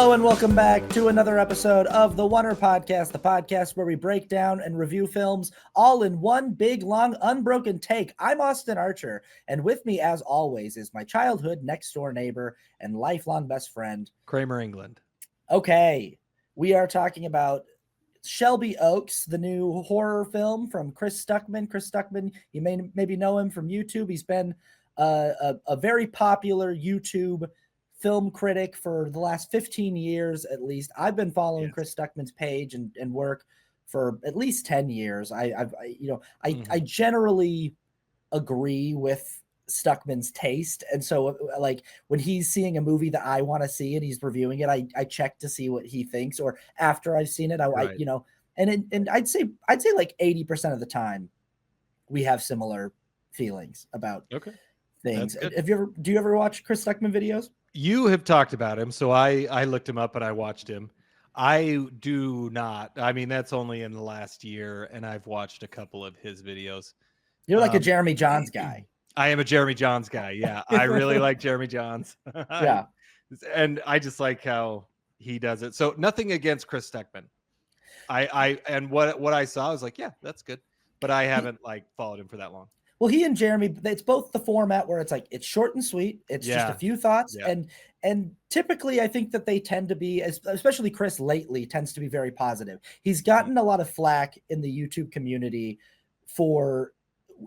Hello and welcome back to another episode of the Oner podcast, the podcast where we break down and review films all in one big, long, unbroken take. I'm Austin Archer, and with me, as always, is my childhood next-door neighbor and lifelong best friend, Kramer England. Okay, we are talking about Shelby Oaks, the new horror film from Chris Stuckman. Chris Stuckman, you may maybe know him from YouTube. He's been a very popular YouTube film critic for the last 15 years at least. I've been following Chris Stuckman's page and work for at least 10 years. I generally agree with Stuckman's taste, and so like when he's seeing a movie that I want to see and he's reviewing it, I check to see what he thinks, or after I've seen it, and I'd say like 80% of the time we have similar feelings about things. Do you ever watch Chris Stuckman videos? You have talked about him, so I looked him up and I watched him. I do not. I mean, that's only in the last year, and I've watched a couple of his videos. You're like a Jeremy Jahns guy. I am a Jeremy Jahns guy. Yeah, I really like Jeremy Jahns. Yeah, and I just like how he does it. So nothing against Chris Stuckman. And what I saw, I was like, yeah, that's good. But I haven't followed him for that long. Well, he and Jeremy, it's both the format where it's it's short and sweet. It's just a few thoughts. Yeah. And typically I think that they tend to be, especially Chris lately, tends to be very positive. He's gotten a lot of flack in the YouTube community for,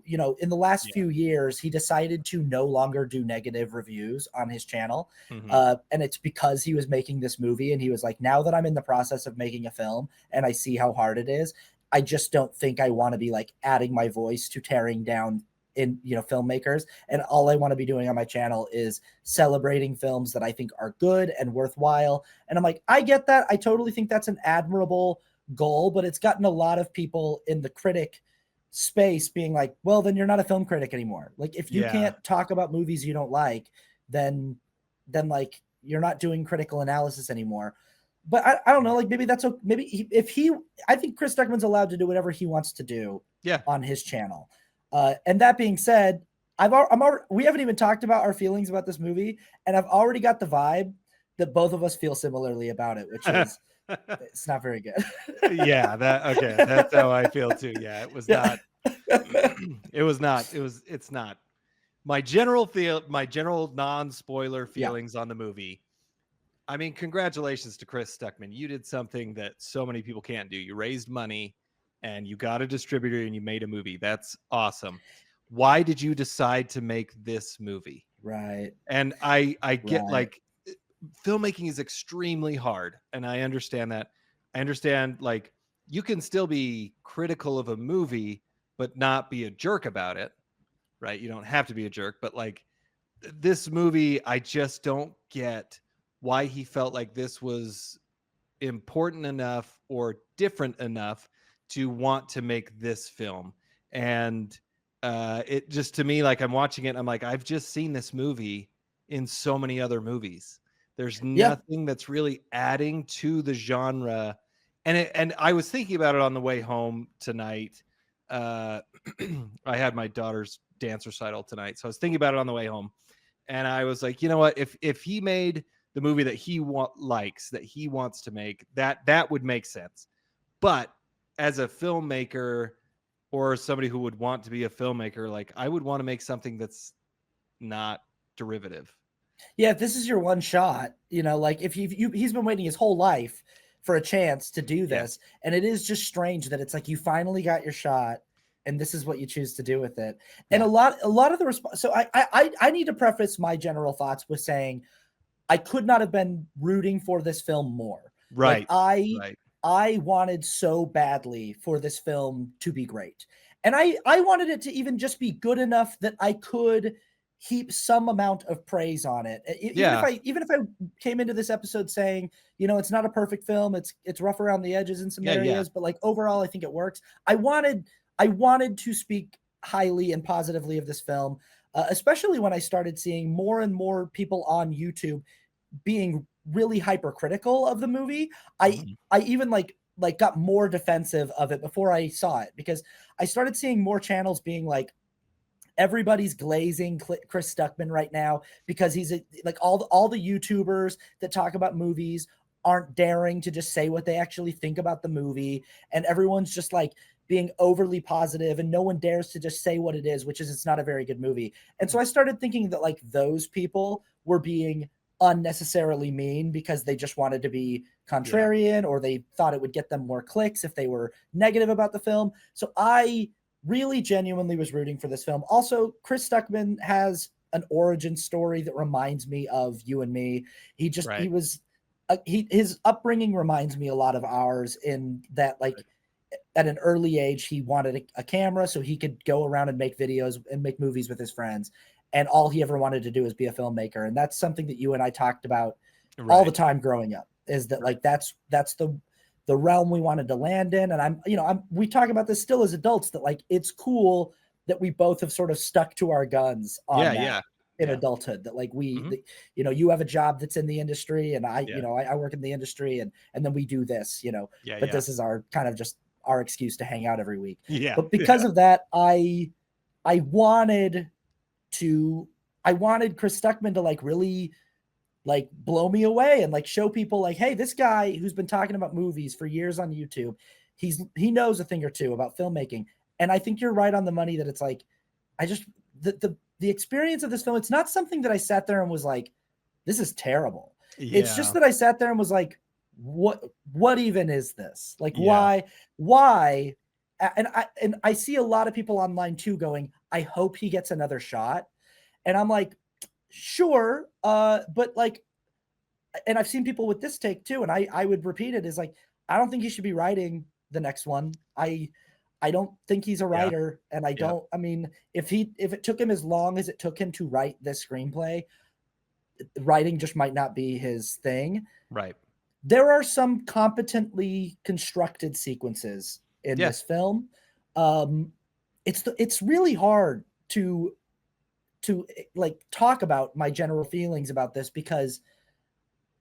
in the last few years, he decided to no longer do negative reviews on his channel. And it's because he was making this movie and he was like, now that I'm in the process of making a film and I see how hard it is, I just don't think I want to be adding my voice to tearing down filmmakers. And all I want to be doing on my channel is celebrating films that I think are good and worthwhile. And I'm like, I get that. I totally think that's an admirable goal, but it's gotten a lot of people in the critic space being like, well, then you're not a film critic anymore. If you can't talk about movies you don't like, then you're not doing critical analysis anymore. But I don't know, maybe that's I think Chris Stuckman's allowed to do whatever he wants to do on his channel. And that being said, we haven't even talked about our feelings about this movie, and I've already got the vibe that both of us feel similarly about it, which is it's not very good. That's how I feel too. Yeah, it was not. It's not. My general non-spoiler feelings on the movie. I mean, congratulations to Chris Stuckman. You did something that so many people can't do. You raised money and you got a distributor and you made a movie. That's awesome. Why did you decide to make this movie? Right. And I get filmmaking is extremely hard. And I understand that. I understand you can still be critical of a movie, but not be a jerk about it. Right. You don't have to be a jerk, but this movie, I just don't get why he felt like this was important enough or different enough to want to make this film. And it just, to me, I'm watching it, I'm like, I've just seen this movie in so many other movies. There's nothing that's really adding to the genre. And I was thinking about it on the way home tonight. I had my daughter's dance recital tonight, so I was thinking about it on the way home. And I was like, you know what, if he made the movie that he likes, that he wants to make, that would make sense. But as a filmmaker or somebody who would want to be a filmmaker, I would want to make something that's not derivative. Yeah, if this is your one shot, if he's been waiting his whole life for a chance to do this, and it is just strange that it's you finally got your shot and this is what you choose to do with it. And a lot of the response. So I need to preface my general thoughts with saying, I could not have been rooting for this film more. Right. I wanted so badly for this film to be great. And I wanted it to even just be good enough that I could heap some amount of praise on it. Even if I came into this episode saying, it's not a perfect film, it's rough around the edges in some areas, but overall I think it works. I wanted to speak highly and positively of this film, especially when I started seeing more and more people on YouTube being really hypercritical of the movie. I even got more defensive of it before I saw it, because I started seeing more channels being like, everybody's glazing Chris Stuckman right now because he's all the YouTubers that talk about movies aren't daring to just say what they actually think about the movie, and everyone's just like being overly positive, and no one dares to just say what it is, which is it's not a very good movie. And so I started thinking that like those people were being unnecessarily mean because they just wanted to be contrarian, or they thought it would get them more clicks if they were negative about the film. So I really genuinely was rooting for this film. Also, Chris Stuckman has an origin story that reminds me of You and Me. He was his upbringing reminds me a lot of ours, in that like at an early age he wanted a camera so he could go around and make videos and make movies with his friends, and all he ever wanted to do is be a filmmaker. And that's something that you and I talked about all the time growing up, is that like that's the realm we wanted to land in. And we talk about this still as adults, that like it's cool that we both have sort of stuck to our guns on in adulthood, that like you have a job that's in the industry, and I work in the industry, and then we do this, but this is our kind of just our excuse to hang out every week. But because of that, I wanted Chris Stuckman to like really like blow me away and like show people like, hey, this guy who's been talking about movies for years on YouTube, he knows a thing or two about filmmaking. And I think you're right on the money that it's like, I just the experience of this film, it's not something that I sat there and was like, this is terrible. It's just that I sat there and was like, what even is this? Like, why? And I see a lot of people online too going, I hope he gets another shot. And I'm like, sure. But like, and I've seen people with this take too, and I would repeat it, is like, I don't think he should be writing the next one. I don't think he's a writer. And I don't, I mean, if it took him as long as it took him to write this screenplay, writing just might not be his thing. Right. There are some competently constructed sequences in this film. It's really hard to like talk about my general feelings about this, because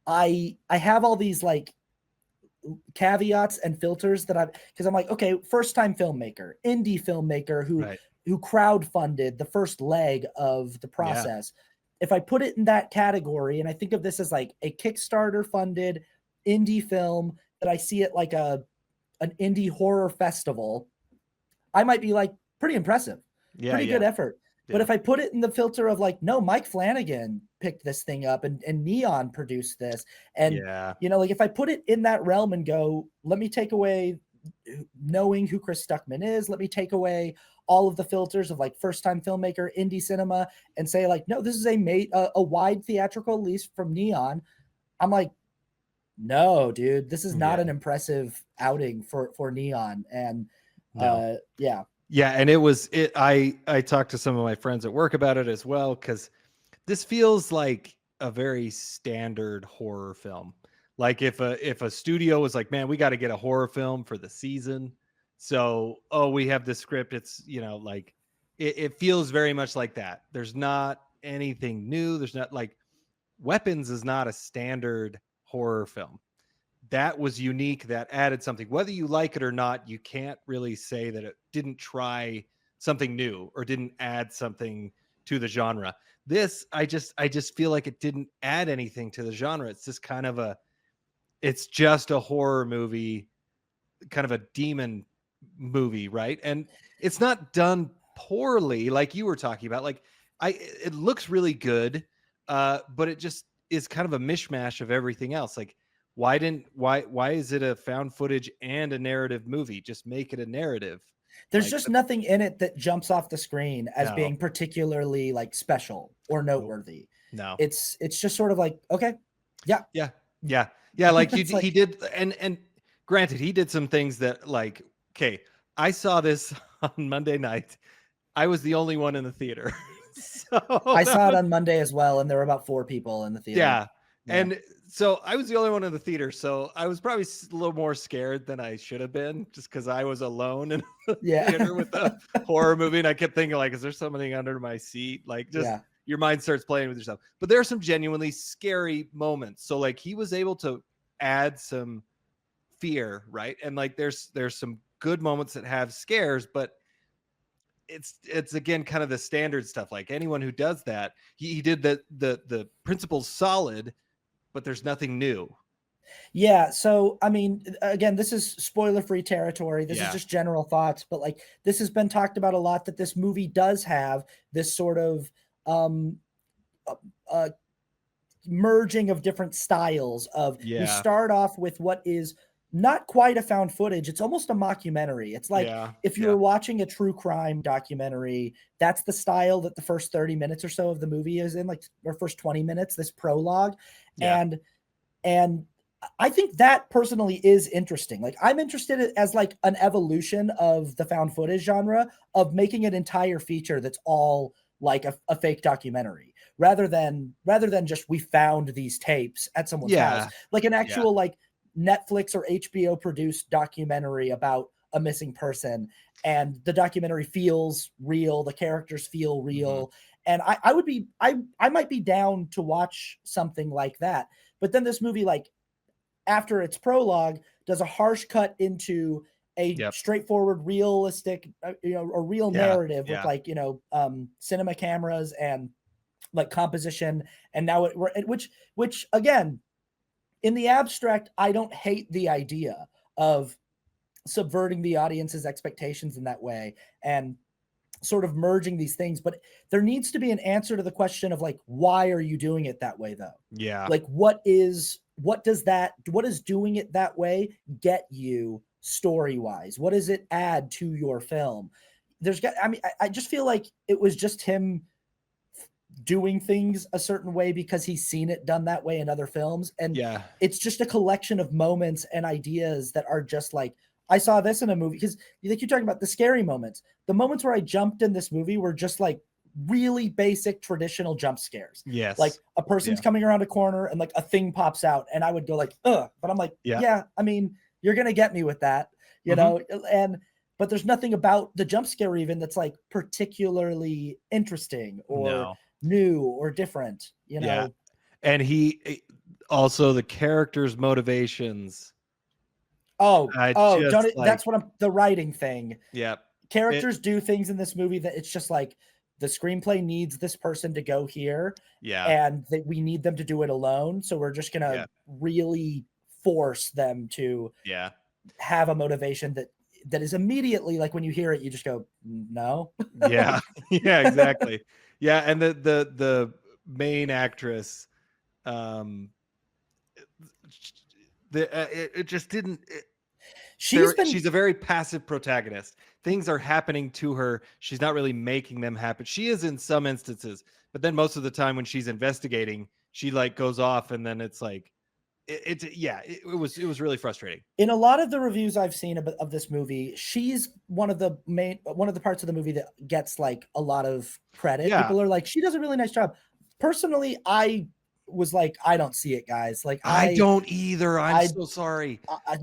I have all these like caveats and filters that because I'm like, okay, first time filmmaker, indie filmmaker who crowdfunded the first leg of the process. If I put it in that category, and I think of this as like a Kickstarter funded indie film, that I see it like an indie horror festival, I might be like, pretty impressive, pretty good effort. But if I put it in the filter of like, no, Mike Flanagan picked this thing up, and Neon produced this, and like if I put it in that realm and go, let me take away knowing who Chris Stuckman is, let me take away all of the filters of like first time filmmaker, indie cinema, and say like, no, this is a wide theatrical release from Neon, I'm like, no, dude, this is not an impressive outing for Neon. And and I talked to some of my friends at work about it as well, because this feels like a very standard horror film. Like if a studio was like, man, we got to get a horror film for the season, so we have this script, it's like it feels very much like that. There's not anything new. There's not like Weapons is not a standard horror film. That was unique. That added something. Whether you like it or not, you can't really say that it didn't try something new or didn't add something to the genre. This, I just feel like it didn't add anything to the genre. It's just kind of it's just a horror movie, kind of a demon movie, right? And it's not done poorly, like you were talking about. Like it looks really good, but it just is kind of a mishmash of everything else. Like, why is it a found footage and a narrative movie? Just make it a narrative. There's just nothing in it that jumps off the screen as being particularly like special or noteworthy. No, it's just sort of like, okay, yeah. Like he did, and granted, he did some things that like, okay, I saw this on Monday night. I was the only one in the theater. So I saw it on Monday as well, and there were about 4 people in the theater. Yeah. And so I was the only one in the theater, so I was probably a little more scared than I should have been, just because I was alone in the theater with a horror movie, and I kept thinking like, is there something under my seat? Like, just your mind starts playing with yourself. But there are some genuinely scary moments. So like he was able to add some fear, right? And like there's some good moments that have scares, but it's again kind of the standard stuff. Like anyone who does that, he did the principles solid, but there's nothing new. Yeah, so I mean, again, this is spoiler-free territory. This is just general thoughts, but like this has been talked about a lot that this movie does have this sort of um uh, uh, merging of different styles of we start off with what is not quite a found footage. It's almost a mockumentary. It's like if you were watching a true crime documentary, that's the style that the first 30 minutes or so of the movie is in, like or first 20 minutes, this prologue. And I think that personally is interesting. Like I'm interested as like an evolution of the found footage genre of making an entire feature that's all like a fake documentary rather than just we found these tapes at someone's house, like an actual like Netflix or HBO produced documentary about a missing person, and the documentary feels real, the characters feel real. And I might be down to watch something like that. But then this movie, like after its prologue, does a harsh cut into a straightforward, realistic, a real narrative with like, cinema cameras and like composition. And now which again, in the abstract, I don't hate the idea of subverting the audience's expectations in that way and sort of merging these things, but there needs to be an answer to the question of like, why are you doing it that way though? Like what does doing it that way get you story wise? What does it add to your film? I just feel like it was just him doing things a certain way because he's seen it done that way in other films. And it's just a collection of moments and ideas that are just like, I saw this in a movie because like you're talking about the scary moments. The moments where I jumped in this movie were just like really basic traditional jump scares. Like a person's coming around a corner and like a thing pops out and I would go like, ugh. But I'm like, I mean, you're going to get me with that, you know? But there's nothing about the jump scare even that's like particularly interesting or new or different, you know? And he also the character's motivations. That's what the writing thing. Characters do things in this movie that it's just like the screenplay needs this person to go here. And that we need them to do it alone. So we're just gonna really force them to have a motivation that is immediately like when you hear it, you just go, no. Exactly. And the main actress, it just didn't. She's a very passive protagonist. Things are happening to her. She's not really making them happen. She is in some instances, but then most of the time when she's investigating, she like goes off, and then it's like, it was really frustrating. In a lot of the reviews I've seen of this movie, she's one of the parts of the movie that gets like a lot of credit. People are like, she does a really nice job. Personally, I was like, I don't see it, guys. Like I don't either. I'm so sorry.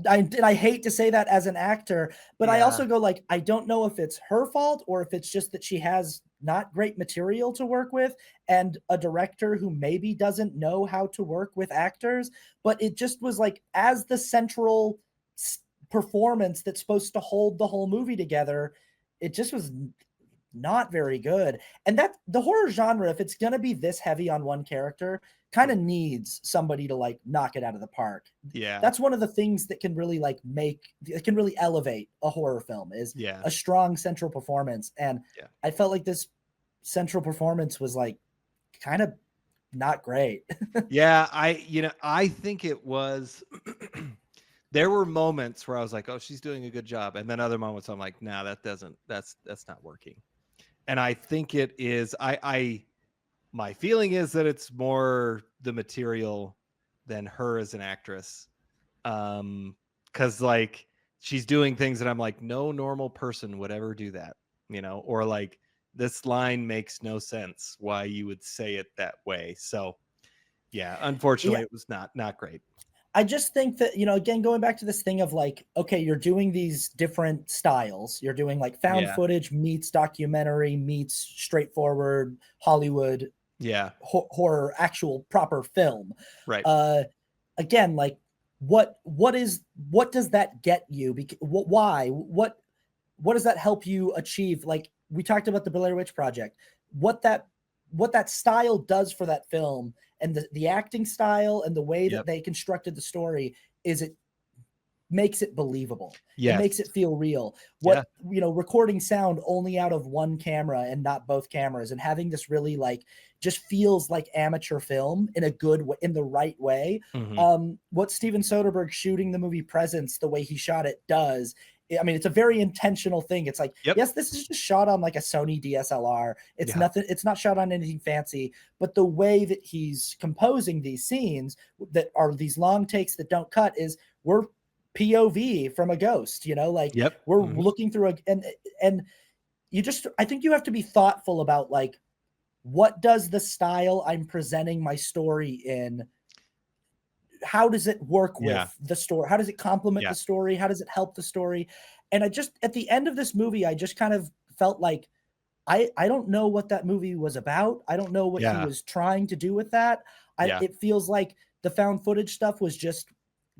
I hate to say that as an actor, but I also go like, I don't know if it's her fault or if it's just that she has not great material to work with and a director who maybe doesn't know how to work with actors. But it just was like, as the central performance that's supposed to hold the whole movie together, it just was not very good. And that the horror genre, if it's going to be this heavy on one character, kind of needs somebody to like knock it out of the park. That's one of the things that can really like it can really elevate a horror film is a strong central performance. And I felt like this central performance was like kind of not great. I think it was there were moments where I was like, oh, she's doing a good job, and then other moments I'm like, nah, that's not working. And I think it is my feeling is that it's more the material than her as an actress. Cause like she's doing things that I'm like, no normal person would ever do that, or like this line makes no sense why you would say it that way. So unfortunately it was not great. I just think that, again, going back to this thing of like, okay, you're doing these different styles. You're doing like found footage meets documentary meets straightforward Hollywood horror, actual proper film. Right. Again, like what does that get you? Why? What does that help you achieve? Like we talked about the Blair Witch Project, what that style does for that film and the acting style and the way that Yep. they constructed the story it makes it believable. It Yes. makes it feel real. Yeah. Recording sound only out of one camera and not both cameras, and having this really like just feels like amateur film in a good way, in the right way. What Steven Soderbergh shooting the movie Presence, the way he shot it does. I mean, it's a very intentional thing. It's like, yes, this is just shot on like a Sony DSLR. It's nothing. It's not shot on anything fancy, but the way that he's composing these scenes that are these long takes that don't cut is we're POV from a ghost, like we're looking through and you just, I think you have to be thoughtful about like, what does the style I'm presenting my story in, how does it work with the story? How does it complement the story? How does it help the story? And I just, at the end of this movie, I just kind of felt like, I don't know what that movie was about. I don't know what he was trying to do with that. It feels like the found footage stuff was just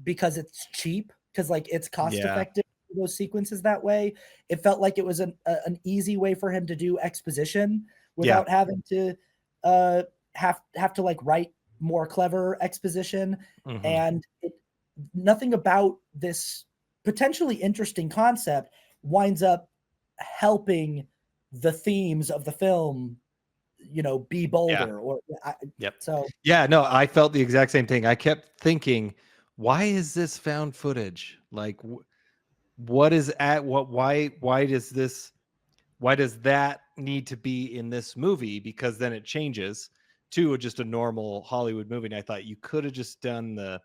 because it's cheap, because like it's cost effective, those sequences that way. It felt like it was an easy way for him to do exposition without having to have to like write more clever exposition. And nothing about this potentially interesting concept winds up helping the themes of the film, be bolder or so. Yeah, no, I felt the exact same thing. I kept thinking, why is this found footage? Like, what is at what? Why does that need to be in this movie? Because then it changes to just a normal Hollywood movie. And I thought you could have just done the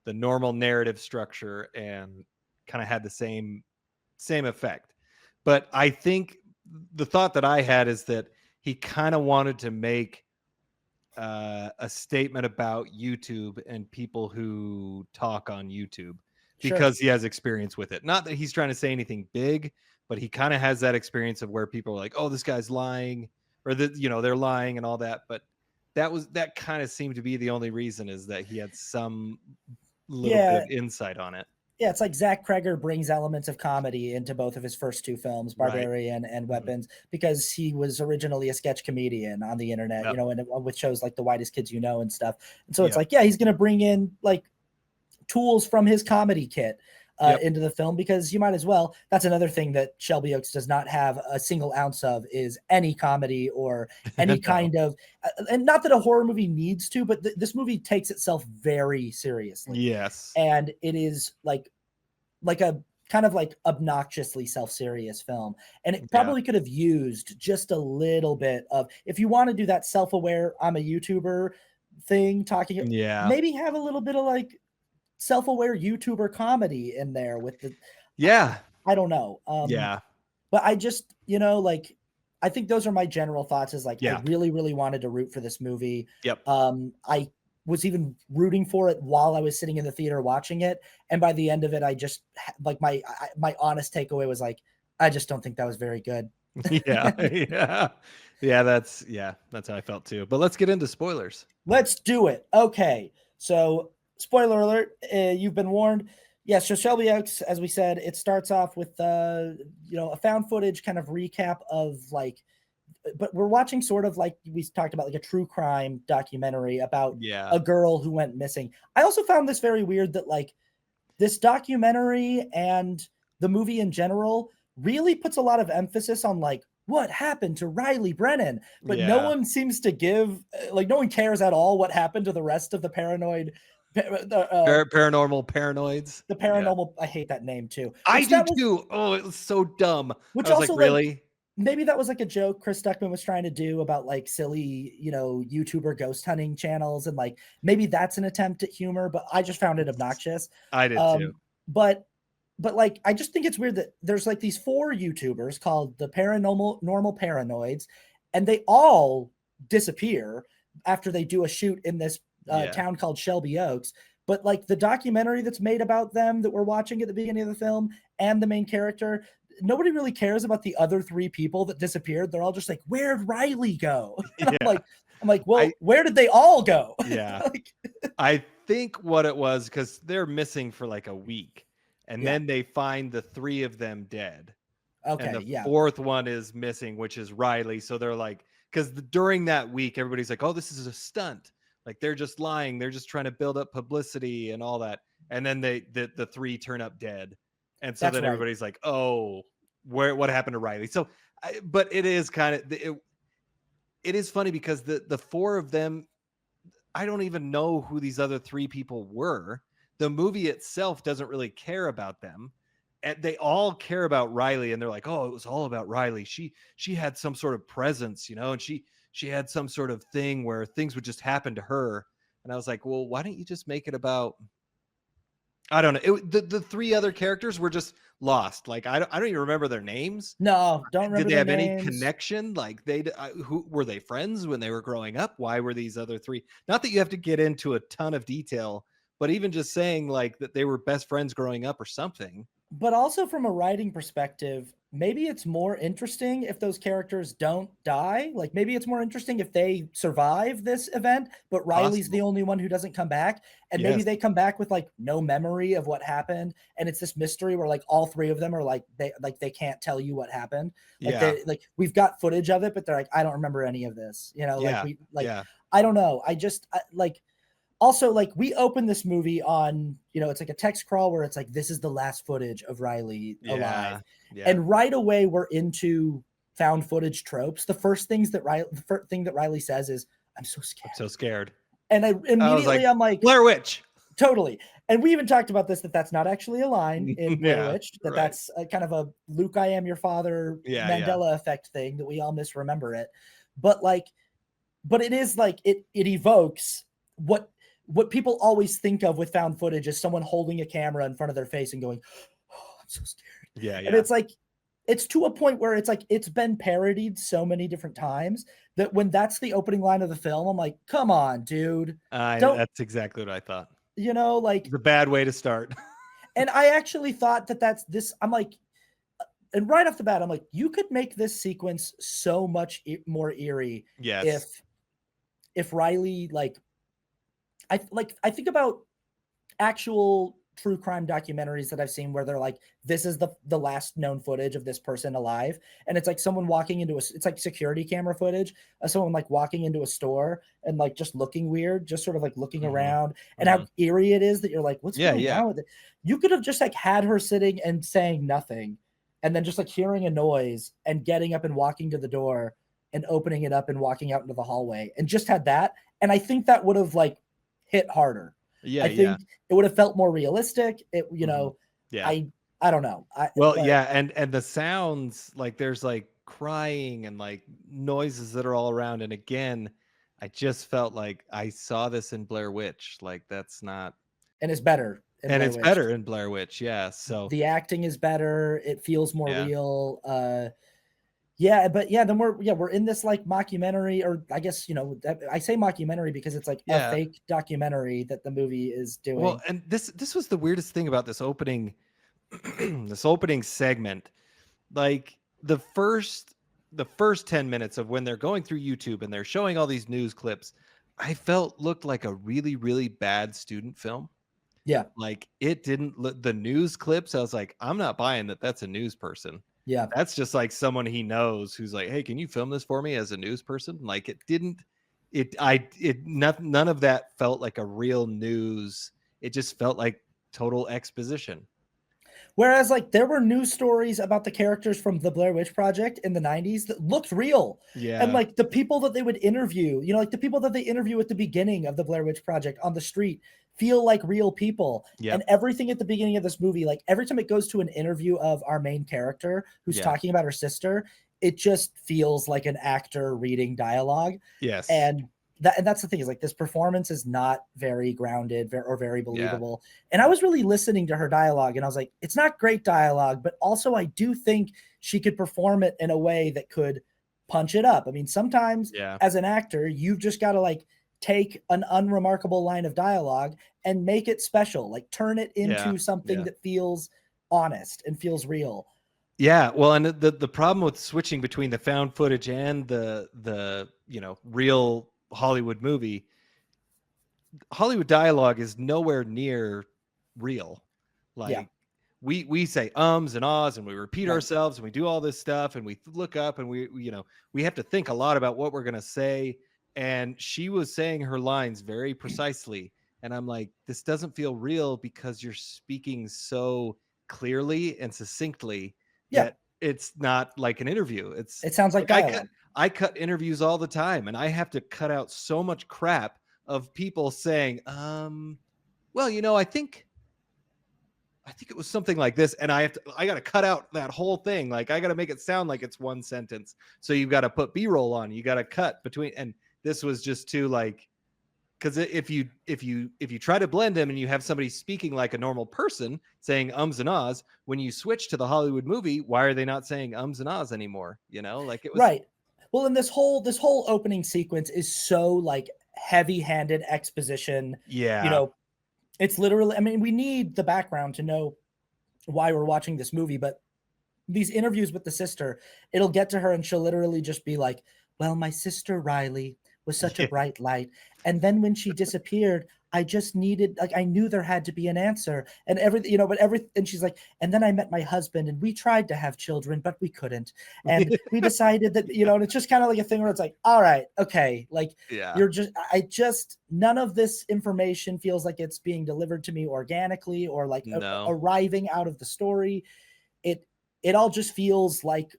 normal narrative structure and kind of had the same effect. But I think the thought that I had is that he kind of wanted to make a statement about YouTube and people who talk on YouTube, because he has experience with it. Not that he's trying to say anything big, but he kind of has that experience of where people are like, oh, this guy's lying, or that, they're lying and all that. But that kind of seemed to be the only reason, is that he had some little bit of insight on it. Yeah, it's like Zach Kreger brings elements of comedy into both of his first two films, Barbarian and Weapons, because he was originally a sketch comedian on the internet, and with shows like The Whitest Kids You Know and stuff. And so it's like, he's going to bring in like tools from his comedy kit into the film, because you might as well. That's another thing that Shelby Oaks does not have a single ounce of, is any comedy or any kind of, and not that a horror movie needs to, but this movie takes itself very seriously. Yes. And it is like a kind of like obnoxiously self-serious film. And it probably could have used just a little bit of, if you want to do that self-aware, I'm a YouTuber thing, talking, maybe have a little bit of like self-aware YouTuber comedy in there with the, I don't know. But I just, like, I think those are my general thoughts, is like, I really, really wanted to root for this movie. I was even rooting for it while I was sitting in the theater watching it. And by the end of it, I just like my honest takeaway was like, I just don't think that was very good. That's how I felt too. But let's get into spoilers. Let's do it. Okay. So spoiler alert, you've been warned. Yes. So Shelby Oaks, as we said, it starts off with, a found footage kind of recap of like, but we're watching sort of like we talked about, like a true crime documentary about a girl who went missing. I also found this very weird that like this documentary and the movie in general really puts a lot of emphasis on like what happened to Riley Brennan, but no one seems to give, like, no one cares at all what happened to the rest of the paranormal paranoids. The paranormal, I hate that name too. I do too. Oh, it was so dumb. Which I was also like, really? Like, maybe that was like a joke Chris Stuckman was trying to do about like silly, YouTuber ghost hunting channels, and like maybe that's an attempt at humor, but I just found it obnoxious. I did too. But like, I just think it's weird that there's like these 4 YouTubers called the Normal Paranoids, and they all disappear after they do a shoot in this town called Shelby Oaks. But like the documentary that's made about them that we're watching at the beginning of the film, and the main character, nobody really cares about the other 3 people that disappeared. They're all just like, where'd Riley go? I'm like, well, where did they all go? Like, I think what it was, because they're missing for like a week, and then they find the 3 of them dead. Okay. And the 4th one is missing, which is Riley. So they're like, because during that week, everybody's like, oh, this is a stunt. Like they're just lying. They're just trying to build up publicity and all that. And then the three turn up dead. And so then everybody's like, oh, what happened to Riley? So, but it is kind of, it is funny because the four of them, I don't even know who these other three people were. The movie itself doesn't really care about them. And they all care about Riley, and they're like, oh, it was all about Riley. She had some sort of presence, and she had some sort of thing where things would just happen to her. And I was like, well, why don't you just make it about, I don't know. The three other characters were just lost. Like, I don't even remember their names. No, don't remember. Did they have names. any connection? Like, who were they friends when they were growing up? Why were these other three? Not that you have to get into a ton of detail, but even just saying like that they were best friends growing up or something. But also from a writing perspective, maybe it's more interesting if those characters don't die. Like maybe it's more interesting if they survive this event, but Riley's the only one who doesn't come back. And maybe they come back with like no memory of what happened. And it's this mystery where like all three of them are like, they can't tell you what happened. Like we've got footage of it, but they're like, I don't remember any of this, I don't know. Also, like, we open this movie on, it's like a text crawl where it's like, this is the last footage of Riley alive. Yeah. And right away, we're into found footage tropes. The first thing that Riley says is, I'm so scared. I'm so scared. And I'm like, Blair Witch. Totally. And we even talked about this, that's not actually a line in Blair Witch, that's a kind of a Luke, I am your father Mandela effect thing that we all misremember it. But it is like, it evokes what people always think of with found footage is someone holding a camera in front of their face and going, oh, I'm so scared. Yeah. And it's like, it's to a point where it's like, it's been parodied so many different times that when that's the opening line of the film, I'm like, come on, dude. That's exactly what I thought. Like the bad way to start. And I actually thought that's this. I'm like, and right off the bat, I'm like, you could make this sequence so much more eerie. Yes. If Riley, I think about actual true crime documentaries that I've seen where they're like, this is the last known footage of this person alive. And it's like someone walking into it's like security camera footage of someone like walking into a store and like just looking weird, just sort of like looking around and how eerie it is that you're like, what's going on with it? You could have just like had her sitting and saying nothing and then just like hearing a noise and getting up and walking to the door and opening it up and walking out into the hallway and just had that. And I think that would have like hit harder. I think it would have felt more realistic. I don't know. And the sounds, like there's like crying and like noises that are all around. And again, I just felt like I saw this in Blair Witch. Like that's not, and it's better. Better in Blair Witch. Yeah. So the acting is better. It feels more real. Then we're in this like mockumentary, or I guess, I say mockumentary because it's like a fake documentary that the movie is doing. Well, and this was the weirdest thing about this opening, this opening segment. Like the first 10 minutes of when they're going through YouTube and they're showing all these news clips, I felt looked like a really, really bad student film. Yeah. Like it didn't look, the news clips, I was like, I'm not buying that that's a news person. Yeah. That's just like someone he knows who's like, hey, can you film this for me as a news person? Like none of that felt like a real news. It just felt like total exposition. Whereas like there were news stories about the characters from the Blair Witch Project in the 90s that looked real. Yeah. And like the people that they would interview, like the people that they interview at the beginning of the Blair Witch Project on the street feel like real people. Yep. And everything at the beginning of this movie, like every time it goes to an interview of our main character who's talking about her sister, it just feels like an actor reading dialogue. Yes. And that's the thing, is like this performance is not very grounded or very believable. And I was really listening to her dialogue and I was like, it's not great dialogue, but also I do think she could perform it in a way that could punch it up. I mean, sometimes as an actor, you've just got to like take an unremarkable line of dialogue and make it special, like turn it into something that feels honest and feels real. Yeah, well, and the problem with switching between the found footage and the real Hollywood movie, Hollywood dialogue is nowhere near real. Like we say ums and ahs and we repeat ourselves and we do all this stuff and we look up and we have to think a lot about what we're going to say. and she was saying her lines very precisely. And I'm like, this doesn't feel real because you're speaking so clearly and succinctly Yeah. that it's not like an interview. It sounds like dialogue. I cut interviews all the time, and I have to cut out so much crap of people saying, well, I think it was something like this, and I got to cut out that whole thing. Like, I got to make it sound like it's one sentence. So you've got to put B-roll on. You got to cut between, and this was just too like, because if you try to blend them and you have somebody speaking like a normal person saying ums and ahs, when you switch to the Hollywood movie, why are they not saying ums and ahs anymore? Like it was right. Well, and this whole opening sequence is so like heavy-handed exposition. Yeah. It's literally, I mean, we need the background to know why we're watching this movie, but these interviews with the sister, it'll get to her and she'll literally just be like, well, my sister Riley was such a bright light. And then when she disappeared, I just needed, like, I knew there had to be an answer and everything, and she's like, and then I met my husband and we tried to have children, but we couldn't. And we decided that, and it's just kind of like a thing where it's like, all right, okay. Like none of this information feels like it's being delivered to me organically or like arriving out of the story. It all just feels like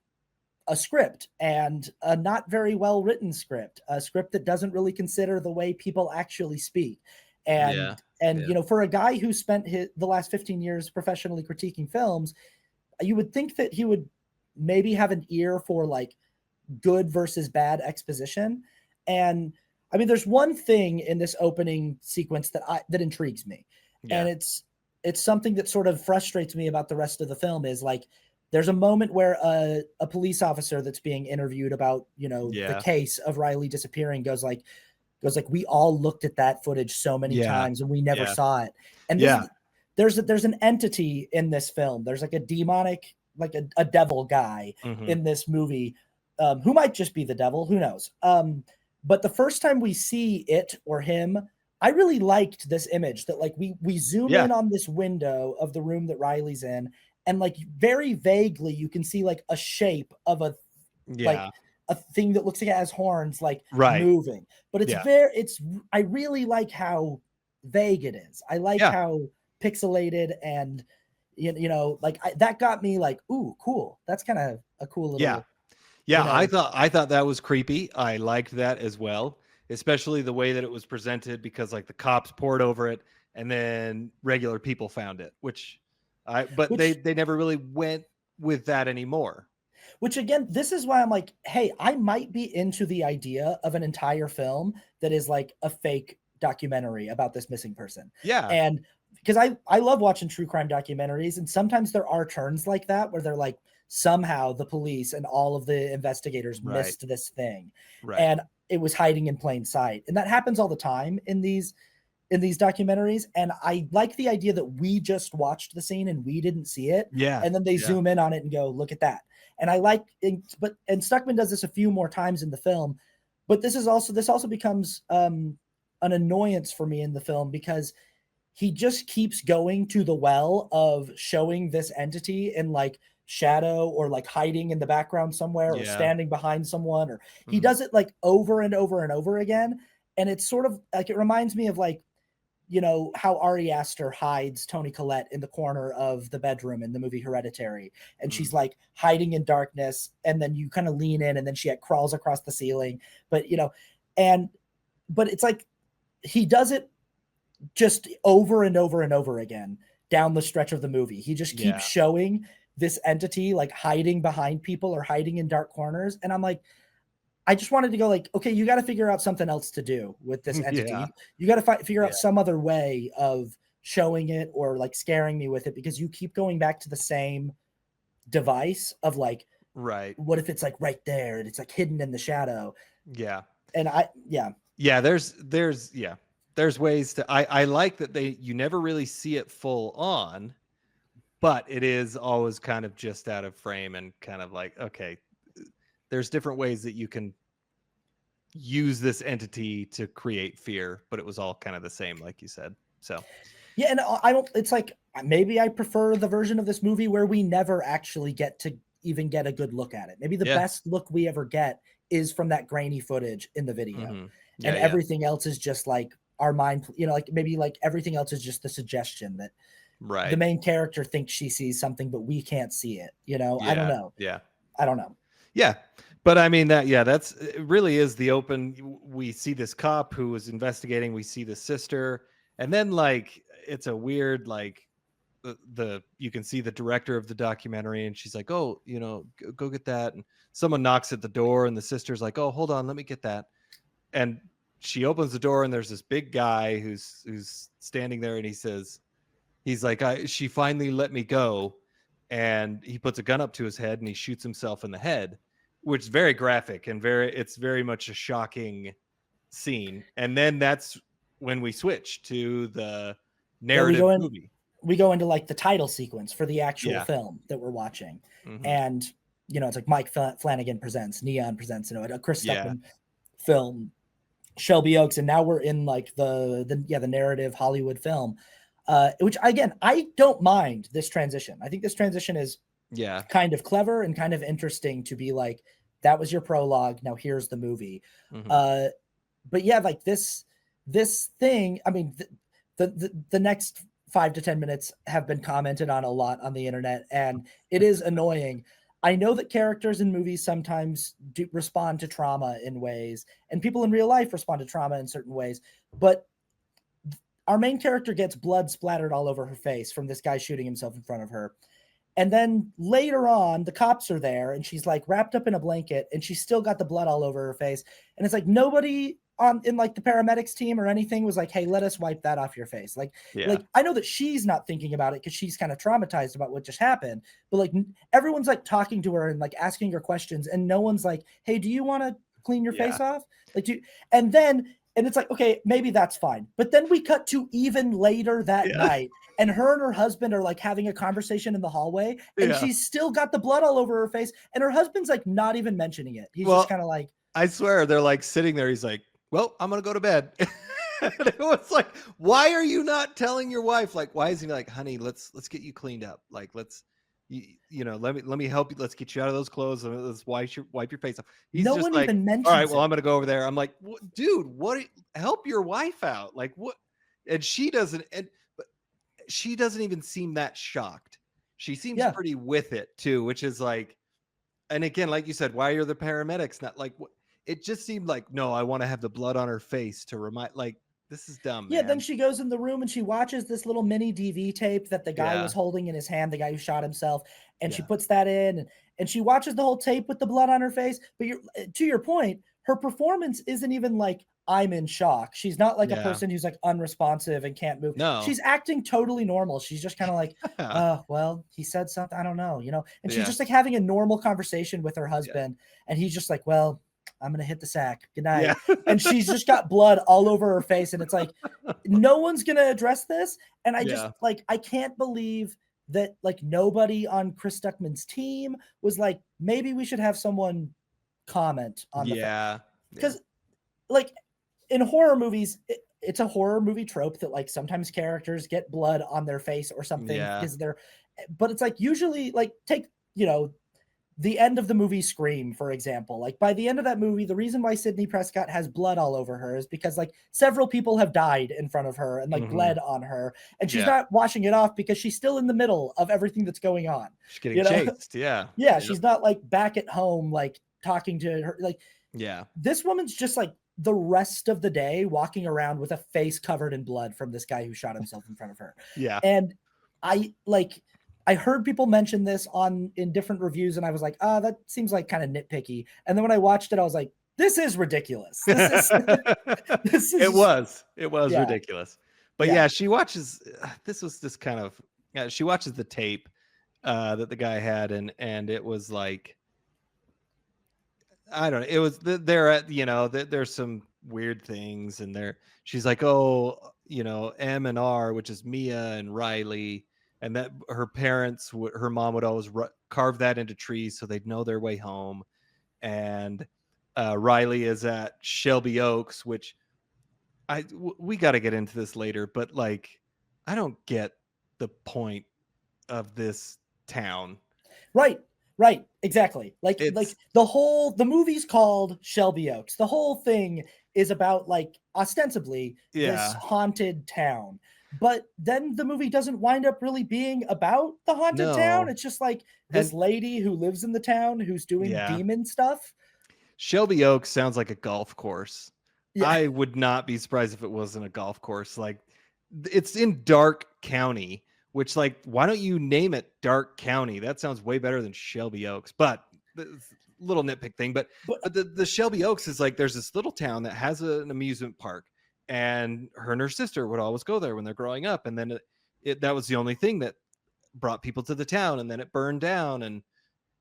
a script, and a not very well written script, a script that doesn't really consider the way people actually speak. And for a guy who spent the last 15 years professionally critiquing films, you would think that he would maybe have an ear for like good versus bad exposition. And I mean, there's one thing in this opening sequence that intrigues me. And it's something that sort of frustrates me about the rest of the film is like, there's a moment where a police officer that's being interviewed about, the case of Riley disappearing goes like, we all looked at that footage so many times and we never saw it. And there's an entity in this film. There's like a demonic, like a devil guy in this movie, who might just be the devil, who knows? But the first time we see it or him, I really liked this image that like we zoom in on this window of the room that Riley's in. And like very vaguely, you can see like a shape of like a thing that looks like it has horns, like moving. But I really like how vague it is. I like how pixelated and that got me like, ooh, cool. That's kind of a cool little. I thought that was creepy. I liked that as well, especially the way that it was presented, because like the cops poured over it and then regular people found it, which they never really went with that anymore. Which again, this is why I'm like, hey, I might be into the idea of an entire film that is like a fake documentary about this missing person. Yeah. And because I love watching true crime documentaries, and sometimes there are turns like that where they're like, somehow the police and all of the investigators missed this thing. And it was hiding in plain sight. And that happens all the time in these documentaries. And I like the idea that we just watched the scene and we didn't see it. And then they zoom in on it and go, look at that. And I like and Stuckman does this a few more times in the film, but this also becomes an annoyance for me in the film, because he just keeps going to the well of showing this entity in like shadow or like hiding in the background somewhere or standing behind someone, or he does it like over and over and over again. And it's sort of like, it reminds me of like, how Ari Aster hides Toni Collette in the corner of the bedroom in the movie Hereditary. And she's like hiding in darkness. And then you kind of lean in and then she crawls across the ceiling. But, but it's like, he does it just over and over and over again down the stretch of the movie. He just keeps showing this entity like hiding behind people or hiding in dark corners. And I'm like, I just wanted to go like, okay, you got to figure out something else to do with this entity. You got to figure out some other way of showing it or like scaring me with it, because you keep going back to the same device of like, what if it's like right there and it's like hidden in the shadow? And there's ways to, I like that you never really see it full on, but it is always kind of just out of frame and kind of like, okay, there's different ways that you can use this entity to create fear, but it was all kind of the same, like you said. So, and it's like, maybe I prefer the version of this movie where we never actually get to even get a good look at it. Maybe the best look we ever get is from that grainy footage in the video. and everything else is just like our mind, you know, like maybe like everything else is just the suggestion that the main character thinks she sees something, but we can't see it, you know? I don't know. I don't know. Yeah. But I mean that's it really is the open. We see this cop who was investigating. We see the sister, and then like it's a weird like the you can see the director of the documentary, and she's like, oh, you know, go get that, and someone knocks at the door, and the sister's like, oh, hold on, let me get that, and she opens the door, and there's this big guy who's standing there, and he's like, she finally let me go. And he puts a gun up to his head and he shoots himself in the head, which is very graphic and it's very much a shocking scene. And then that's when we switch to the narrative movie. We go into like the title sequence for the actual film that we're watching. And, you know, it's like Mike Flanagan presents, Neon presents, you know, a Chris Stuckman film, Shelby Oaks. And now we're in like the narrative Hollywood film. Which again, I don't mind this transition. I think this transition is kind of clever and kind of interesting to be like, that was your prologue. Now here's the movie. But yeah, like this thing, I mean, the next 5 to 10 minutes have been commented on a lot on the internet, and it is annoying. I know that characters in movies sometimes do respond to trauma in ways, and people in real life respond to trauma in certain ways, but our main character gets blood splattered all over her face from this guy shooting himself in front of her. And then later on, the cops are there and she's like wrapped up in a blanket and she's still got the blood all over her face. And it's like nobody in like the paramedics team or anything was like, hey, let us wipe that off your face. Like I know that she's not thinking about it because she's kind of traumatized about what just happened. But like everyone's like talking to her and like asking her questions. And no one's like, hey, do you want to clean your face off? Like, and it's like, okay, maybe that's fine. But then we cut to even later that night, and her and her husband are like having a conversation in the hallway, and she's still got the blood all over her face, and her husband's like not even mentioning it. He's just kind of like, I swear, they're like sitting there. He's like, well, I'm gonna go to bed. And it was like, why are you not telling your wife? Like, why is he like, honey, let's get you cleaned up. Like, let's. You know, let me help you. Let's get you out of those clothes. Let's wipe your face off. He's no just one like, even mentions all right, well, I'm gonna go over there. I'm like, dude, what? Help your wife out. Like, what? And she doesn't. But she doesn't even seem that shocked. She seems pretty with it too, which is like, and again, like you said, why are the paramedics not like? It just seemed like, no, I want to have the blood on her face to remind. Like, this is dumb, man. Then she goes in the room and she watches this little mini DV tape that the guy was holding in his hand, the guy who shot himself, and she puts that in, and she watches the whole tape with the blood on her face. But to your point, her performance isn't even like, I'm in shock. She's not like a person who's like unresponsive and can't move. No. She's acting totally normal. She's just kind of like, well, he said something, I don't know, you know? And she's just like having a normal conversation with her husband, and he's just like, well, I'm going to hit the sack. Good night. And she's just got blood all over her face. And it's like, no one's going to address this. And I just like, I can't believe that like nobody on Chris Stuckman's team was like, maybe we should have someone comment on the because like in horror movies, it's a horror movie trope that like sometimes characters get blood on their face or something because but it's like usually like take, you know, the end of the movie Scream, for example. Like by the end of that movie, the reason why Sidney Prescott has blood all over her is because like several people have died in front of her and like bled on her, and she's not washing it off because she's still in the middle of everything that's going on. She's getting chased. Yeah, she's not like back at home like talking to her. Like this woman's just like the rest of the day walking around with a face covered in blood from this guy who shot himself in front of her. And I heard people mention this in different reviews, and I was like, that seems like kind of nitpicky. And then when I watched it, I was like, this is ridiculous. It was ridiculous. But she watches, this was this kind of, she watches the tape that the guy had, and it was like, I don't know. It was they're at, you know, there's some weird things, and she's like, oh, you know, M and R, which is Mia and Riley. And that her parents, her mom would always carve that into trees so they'd know their way home. And Riley is at Shelby Oaks, which we got to get into this later, but like, I don't get the point of this town. Right. Right, exactly. Like the movie's called Shelby Oaks. The whole thing is about like ostensibly this haunted town. But then the movie doesn't wind up really being about the haunted town. It's just like this lady who lives in the town who's doing demon stuff. Shelby Oaks sounds like a golf course. Yeah. I would not be surprised if it wasn't a golf course. Like, it's in Dark County, which, like, why don't you name it Dark County? That sounds way better than Shelby Oaks. But little nitpick thing. But the Shelby Oaks is like, there's this little town that has an amusement park, and her sister would always go there when they're growing up. And then that was the only thing that brought people to the town, and then it burned down, and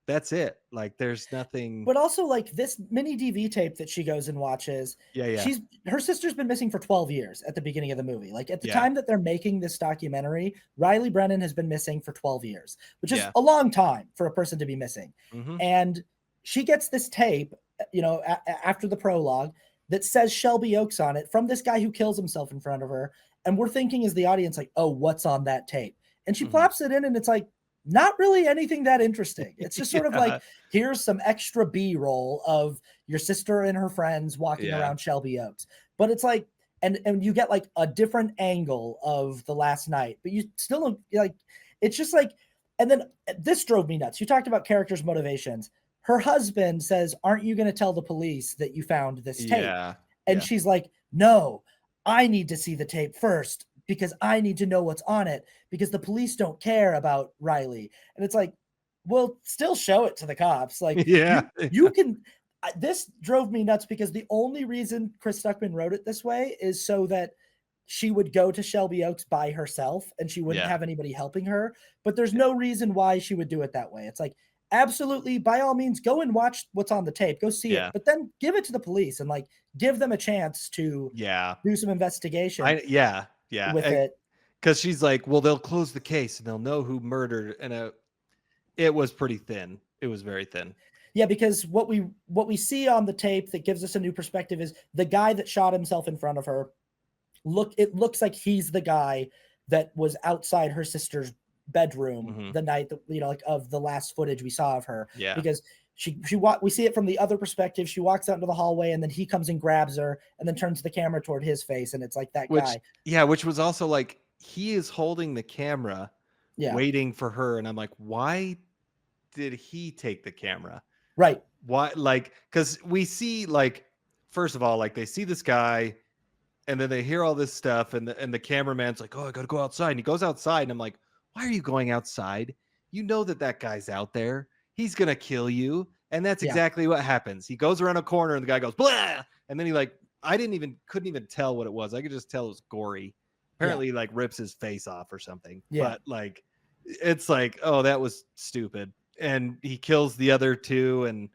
that's it. Like, there's nothing. But also, like, this mini DV tape that she goes and watches. Her sister's been missing for 12 years at the beginning of the movie. Like, at the time that they're making this documentary, Riley Brennan has been missing for 12 years, which is a long time for a person to be missing. And she gets this tape, you know, after the prologue that says Shelby Oaks on it from this guy who kills himself in front of her. And we're thinking as the audience, like, oh, what's on that tape? And she plops it in, and it's like, not really anything that interesting. It's just sort of like, here's some extra B-roll of your sister and her friends walking around Shelby Oaks. But it's like, and you get like a different angle of the last night, but you still like, it's just like, and then this drove me nuts. You talked about characters' motivations. Her husband says, aren't you going to tell the police that you found this tape? And she's like, no, I need to see the tape first, because I need to know what's on it, because the police don't care about Riley. And it's like, well, still show it to the cops. Like, you can, this drove me nuts, because the only reason Chris Stuckman wrote it this way is so that she would go to Shelby Oaks by herself and she wouldn't have anybody helping her. But there's no reason why she would do it that way. It's like, absolutely, by all means, go and watch what's on the tape, go see it, but then give it to the police and like give them a chance to do some investigation. With it, because she's like, well, they'll close the case and they'll know who murdered. And it was pretty thin. It was very thin. Yeah, because what we see on the tape that gives us a new perspective is the guy that shot himself in front of her. It looks like he's the guy that was outside her sister's bedroom the night that, you know, like of the last footage we saw of her. Because we see it from the other perspective. She walks out into the hallway, and then he comes and grabs her and then turns the camera toward his face, and it's like that guy. Yeah, which was also like, he is holding the camera waiting for her, and I'm like, why did he take the camera? Right. Why? Like, because we see, like, first of all, like, they see this guy, and then they hear all this stuff, and the cameraman's like, oh, I gotta go outside. And he goes outside, and I'm like, why are you going outside? You know that guy's out there. He's gonna kill you. And that's exactly what happens. He goes around a corner, and the guy goes, blah! And then he, like, couldn't even tell what it was. I could just tell it was gory. Apparently, like, rips his face off or something. But like, it's like, oh, that was stupid. And he kills the other two,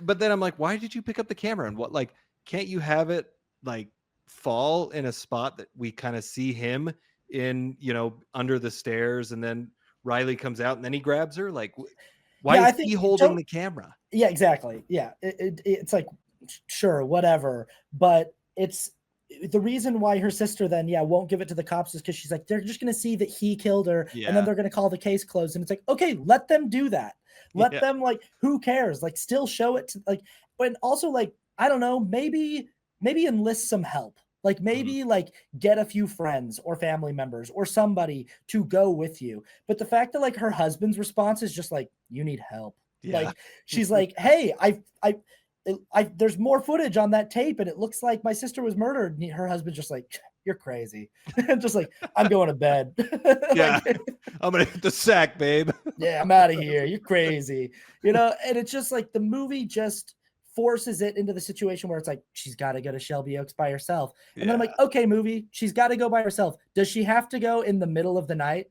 but then I'm like, why did you pick up the camera? And what, like, can't you have it like fall in a spot that we kind of see him in, you know, under the stairs, and then Riley comes out and then he grabs her? Like, why is he holding the camera? Yeah, exactly. Yeah, it's like, sure, whatever. But it's the reason why her sister then won't give it to the cops is because she's like, they're just going to see that he killed her, and then they're going to call the case closed. And it's like, okay, let them do that. Let them, like, who cares? Like, still show it to, like, but also, like, I don't know, maybe enlist some help. Like, maybe like get a few friends or family members or somebody to go with you. But the fact that, like, her husband's response is just like, you need help. Like, she's like, hey, there's more footage on that tape, and it looks like my sister was murdered. And her husband's just like, you're crazy. Just like, I'm going to bed. I'm gonna hit the sack, babe. I'm out of here. You're crazy. You know, and it's just like the movie just forces it into the situation where it's like, she's got to go to Shelby Oaks by herself. And then I'm like, okay, movie, she's got to go by herself. Does she have to go in the middle of the night?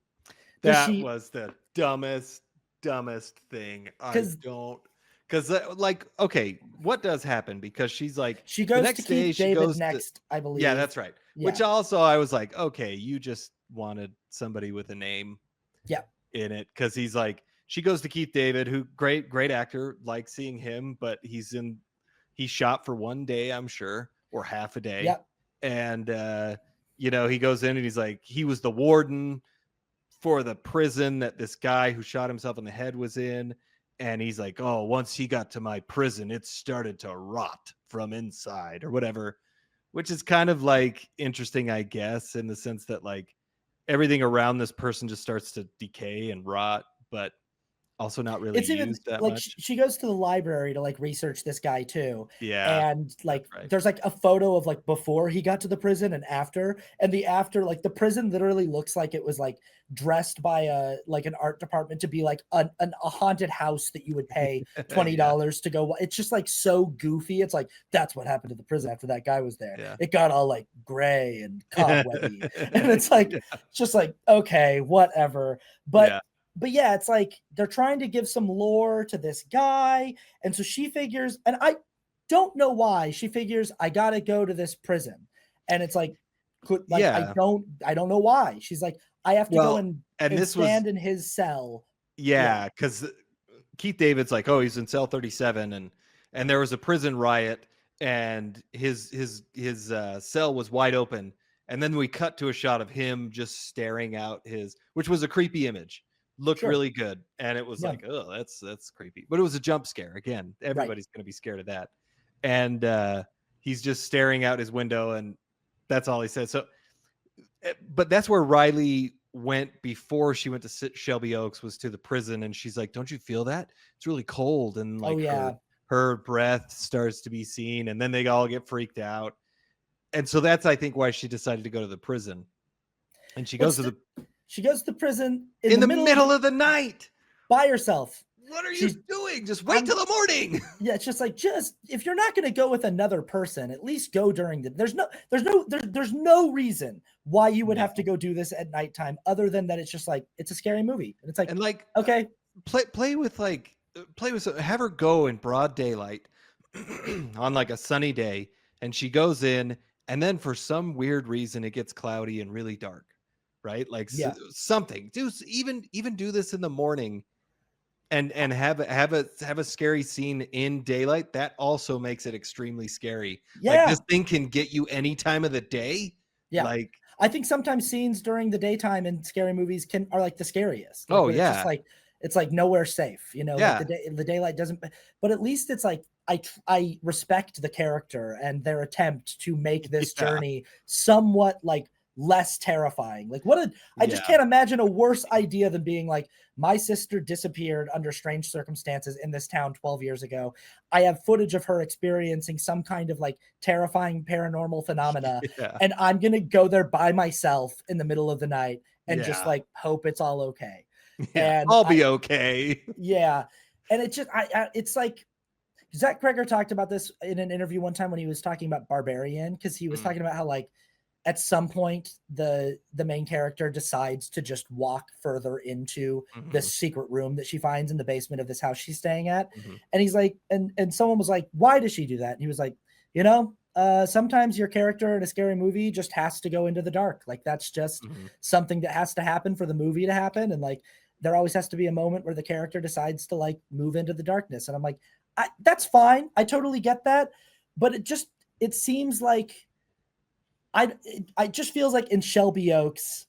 Was the dumbest thing. Because, like, okay, what does happen? Because she's like, she goes to keep David next, I believe. Yeah, that's right. Which also, I was like, okay, you just wanted somebody with a name in it. Because he's like, she goes to Keith David, who great actor, like seeing him, but he's shot for one day, I'm sure, or half a day. And you know, he goes in and he's like, he was the warden for the prison that this guy who shot himself in the head was in. and he's like, oh, once he got to my prison, it started to rot from inside or whatever, which is kind of like interesting, I guess, in the sense that like everything around this person just starts to decay and rot, but also not really It's even used that like much. she goes to the library to like research this guy too. Yeah, And like right. there's like a photo of like before he got to the prison and after. And the after, like the prison literally looks like it was like dressed by a like an art department to be like a haunted house that you would pay Yeah, $20 to go. It's just like so goofy. It's like that's what happened to the prison after that guy was there. yeah. It got all like gray and cobwebby. And it's like Yeah, it's just like, okay, whatever. yeah, But yeah, it's like they're trying to give some lore to this guy. And so she figures, and I don't know why she figures I gotta go to this prison. And it's like, yeah. I don't know why. She's like, I have to go Well, and and this was, stand in his cell. Yeah. yeah, because Keith David's like, oh, he's in cell 37, and there was a prison riot, and his cell was wide open, and then we cut to a shot of him just staring out which was a creepy image, looked Sure. really good, and it was Yeah. like, oh, that's creepy, but it was a jump scare again. Right. Everybody's gonna be scared of that, and he's just staring out his window, and that's all he says. So, but that's where Riley went before she went to Shelby Oaks, was to the prison, and she's like, don't you feel that it's really cold, and Oh like yeah. her breath starts to be seen, and then they all get freaked out, and so that's, I think, why she decided to go to the prison. And she goes to the prison in the middle of the night by herself. What are you doing? Just wait till the morning. Yeah, it's just like, if you're not going to go with another person, at least go during there's no reason why you would have to go do this at nighttime, other than that it's just like it's a scary movie, and it's like, and like okay, play with have her go in broad daylight on like a sunny day, and she goes in, and then for some weird reason it gets cloudy and really dark, right? Like something. Even do this in the morning, and have a scary scene in daylight. That also makes it extremely scary. Yeah. Like, this thing can get you any time of the day. Yeah. Like, I think sometimes scenes during the daytime in scary movies are like the scariest. Like, it's just like, it's like nowhere safe, Yeah. Like the daylight doesn't, but at least it's like I respect the character and their attempt to make this journey somewhat like less terrifying. Like, I just can't imagine a worse idea than being like, my sister disappeared under strange circumstances in this town 12 years ago. I have footage of her experiencing some kind of like terrifying paranormal phenomena, and I'm going to go there by myself in the middle of the night and just like hope it's all okay. And I'll be okay. Yeah. And it's just, it's like, Zach Kreger talked about this in an interview one time when he was talking about Barbarian, because he was talking about how like at some point the main character decides to just walk further into this secret room that she finds in the basement of this house she's staying at. And he's like, and someone was like, why does she do that? And he was like, sometimes your character in a scary movie just has to go into the dark. Like, that's just something that has to happen for the movie to happen. And like, there always has to be a moment where the character decides to like move into the darkness. And I'm like, that's fine. I totally get that. But it seems like, I just feels like in Shelby Oaks,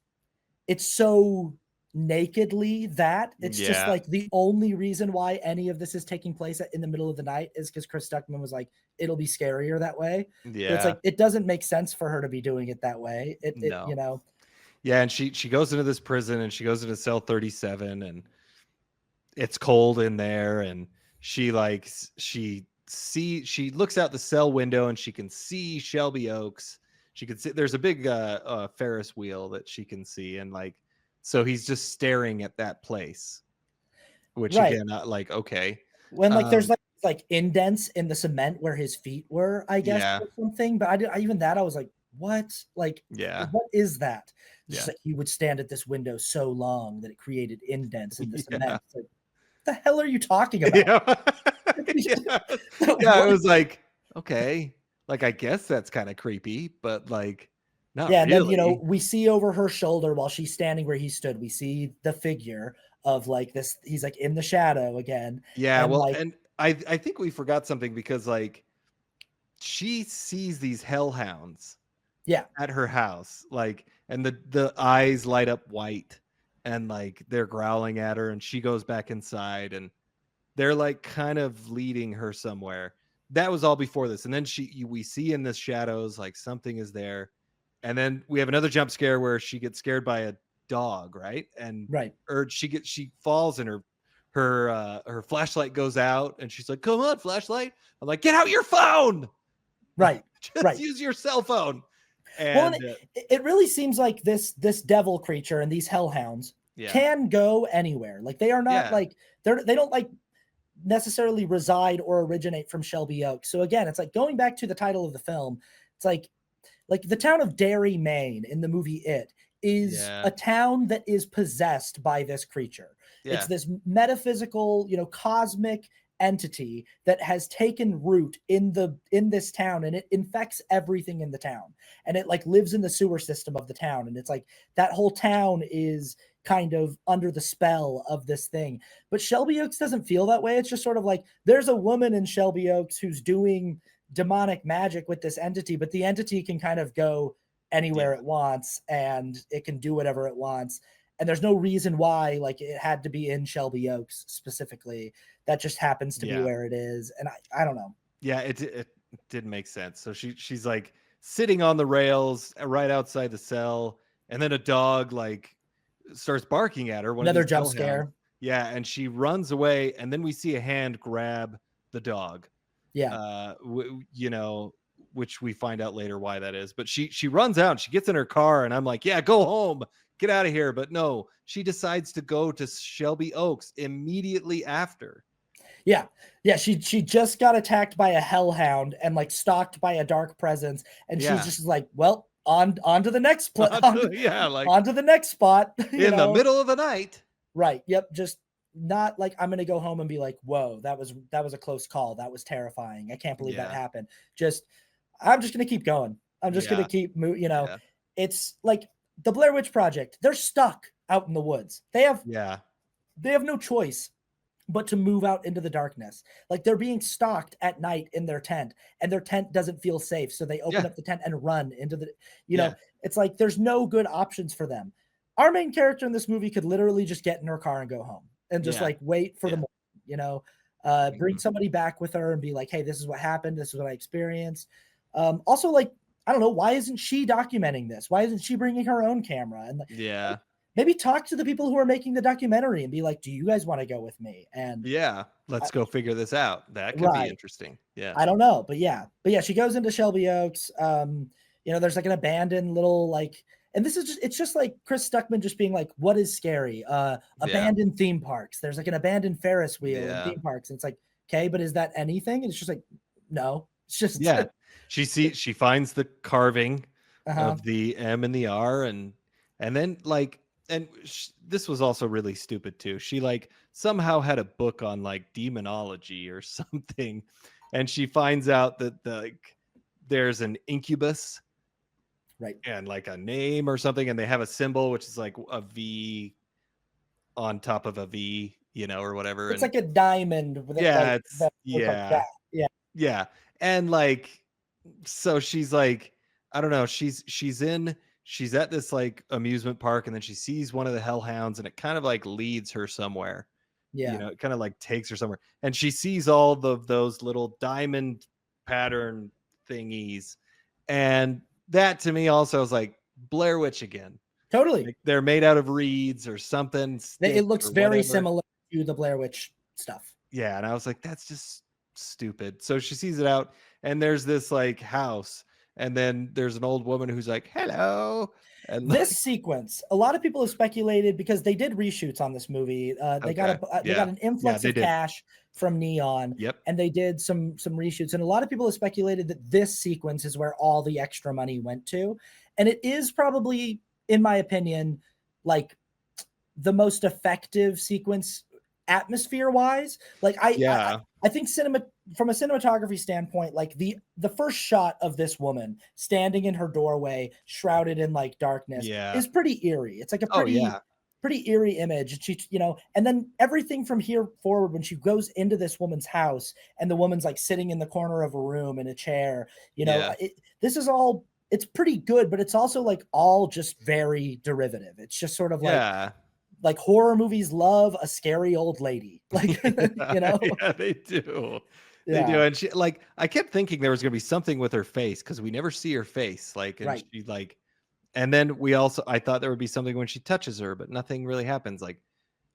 it's so nakedly that it's just like the only reason why any of this is taking place in the middle of the night is because Chris Stuckman was like, it'll be scarier that way. Yeah. But it's like, it doesn't make sense for her to be doing it that way. Yeah. And she goes into this prison, and she goes into cell 37, and it's cold in there. And she looks out the cell window, and she can see Shelby Oaks. She can see there's a big Ferris wheel that she can see, and like, so he's just staring at that place, which again, like, okay, when like there's like indents in the cement where his feet were, I guess, or something. But I was like, what? Like, what is that? Just like, he would stand at this window so long that it created indents in the cement. It's like, what the hell are you talking about? It was like, okay. Like, I guess that's kind of creepy, but like, not really. And then, we see over her shoulder while she's standing where he stood, we see the figure of like this, he's like in the shadow again. Yeah, and well, like, and I think we forgot something, because like, she sees these hellhounds at her house, like, and the eyes light up white, and like they're growling at her, and she goes back inside, and they're like kind of leading her somewhere. That was all before this. And then we see in the shadows, like something is there. And then we have another jump scare where she gets scared by a dog, right? And right. or she falls and her flashlight goes out and she's like, come on, flashlight. I'm like, get out your phone. Right. Just use your cell phone. And it really seems like this devil creature and these hellhounds can go anywhere. Like they are not like they don't like necessarily reside or originate from Shelby Oaks. So again, it's like going back to the title of the film. It's like the town of Derry, Maine in the movie It is a town that is possessed by this creature. It's this metaphysical, cosmic entity that has taken root in this town, and it infects everything in the town, and it like lives in the sewer system of the town, and it's like that whole town is kind of under the spell of this thing. But Shelby Oaks doesn't feel that way. It's just sort of like there's a woman in Shelby Oaks who's doing demonic magic with this entity, but the entity can kind of go anywhere it wants and it can do whatever it wants. And there's no reason why like it had to be in Shelby Oaks specifically. That just happens to be where it is. And I don't know. Yeah, it didn't make sense. So she's like sitting on the rails right outside the cell, and then a dog like starts barking at her. Another jump scare. Yeah, and she runs away, and then we see a hand grab the dog. Yeah. Which we find out later why that is. But she runs out, and she gets in her car, and I'm like, yeah, go home, get out of here. But no, she decides to go to Shelby Oaks immediately after. Yeah. She just got attacked by a hellhound and like stalked by a dark presence, and she's just like, well, on to the next spot. On to the next spot. In the middle of the night. Right. Yep. Just not like I'm gonna go home and be like, whoa, that was a close call. That was terrifying. I can't believe that happened. I'm just gonna keep going. I'm just gonna keep moving. It's like the Blair Witch Project. They're stuck out in the woods. They have no choice but to move out into the darkness. Like they're being stalked at night in their tent, and their tent doesn't feel safe. So they open up the tent and run into the, it's like there's no good options for them. Our main character in this movie could literally just get in her car and go home and just like wait for the morning, bring somebody back with her and be like, hey, this is what happened. This is what I experienced. Also, like, I don't know, why isn't she documenting this? Why isn't she bringing her own camera? And like, maybe talk to the people who are making the documentary and be like, do you guys want to go with me? And let's go figure this out. That could be interesting. I don't know, but she goes into Shelby Oaks. There's like an abandoned little like, and it's just like Chris Stuckman just being like, what is scary? Abandoned theme parks. There's like an abandoned Ferris wheel in theme parks. And it's like, okay, but is that anything? And it's just like, no, it's just, she finds the carving of the M and the R, and then like, this was also really stupid too. She like somehow had a book on like demonology or something, and she finds out that there's an incubus, right, and like a name or something, and they have a symbol which is like a V on top of a V, or whatever. It's like a diamond. And like, so she's like, I don't know, she's at this like amusement park, and then she sees one of the hellhounds, and it kind of like leads her somewhere. It kind of like takes her somewhere, and she sees all those little diamond pattern thingies, and that to me also is like Blair Witch again. Totally. Like they're made out of reeds or something. It looks very similar to the Blair Witch stuff. Yeah, and I was like, that's just stupid. So she sees it out, and there's this like house, and then there's an old woman who's like, hello. And this sequence, a lot of people have speculated, because they did reshoots on this movie. They got an influx of cash from Neon, and they did some reshoots. And a lot of people have speculated that this sequence is where all the extra money went to. And it is probably, in my opinion, like the most effective sequence atmosphere-wise. Like I think from a cinematography standpoint, like the first shot of this woman standing in her doorway, shrouded in like darkness, is pretty eerie. It's like a pretty eerie image. And she, and then everything from here forward, when she goes into this woman's house and the woman's like sitting in the corner of a room in a chair, this is all, it's pretty good, but it's also like all just very derivative. It's just sort of like like horror movies love a scary old lady. Like, you know? Yeah, they do. They do. Yeah. And she like, I kept thinking there was gonna be something with her face because we never see her face. Like, and Right. she like, and then I thought there would be something when she touches her, but nothing really happens. Like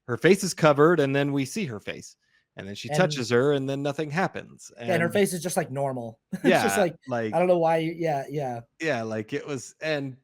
her face is covered and then we see her face. And then she touches her and then nothing happens. And her And face is just like normal. It's just yeah, like, like I don't know why. Yeah. yeah, like it was, and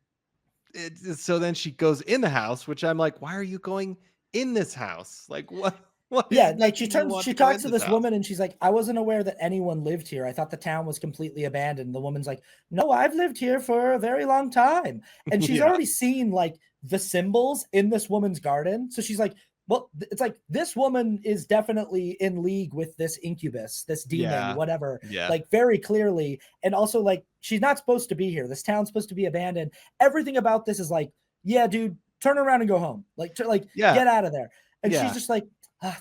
so then she goes in the house, which I'm like, why are you going in this house? Like, what is Yeah, like making you want she to go in talks to this this house? woman and she's like, I wasn't aware that anyone lived here. I thought the town was completely abandoned. The woman's like, no, I've lived here for a very long time. And she's Yeah, already seen like the symbols in this woman's garden. So she's like, well, it's like this woman is definitely in league with this incubus, this demon, yeah, whatever, yeah, like very clearly. And also, like, she's not supposed to be here. This town's supposed to be abandoned. Everything about this is like, yeah, dude, turn around and go home. Like, yeah, get out of there. And she's yeah, just like,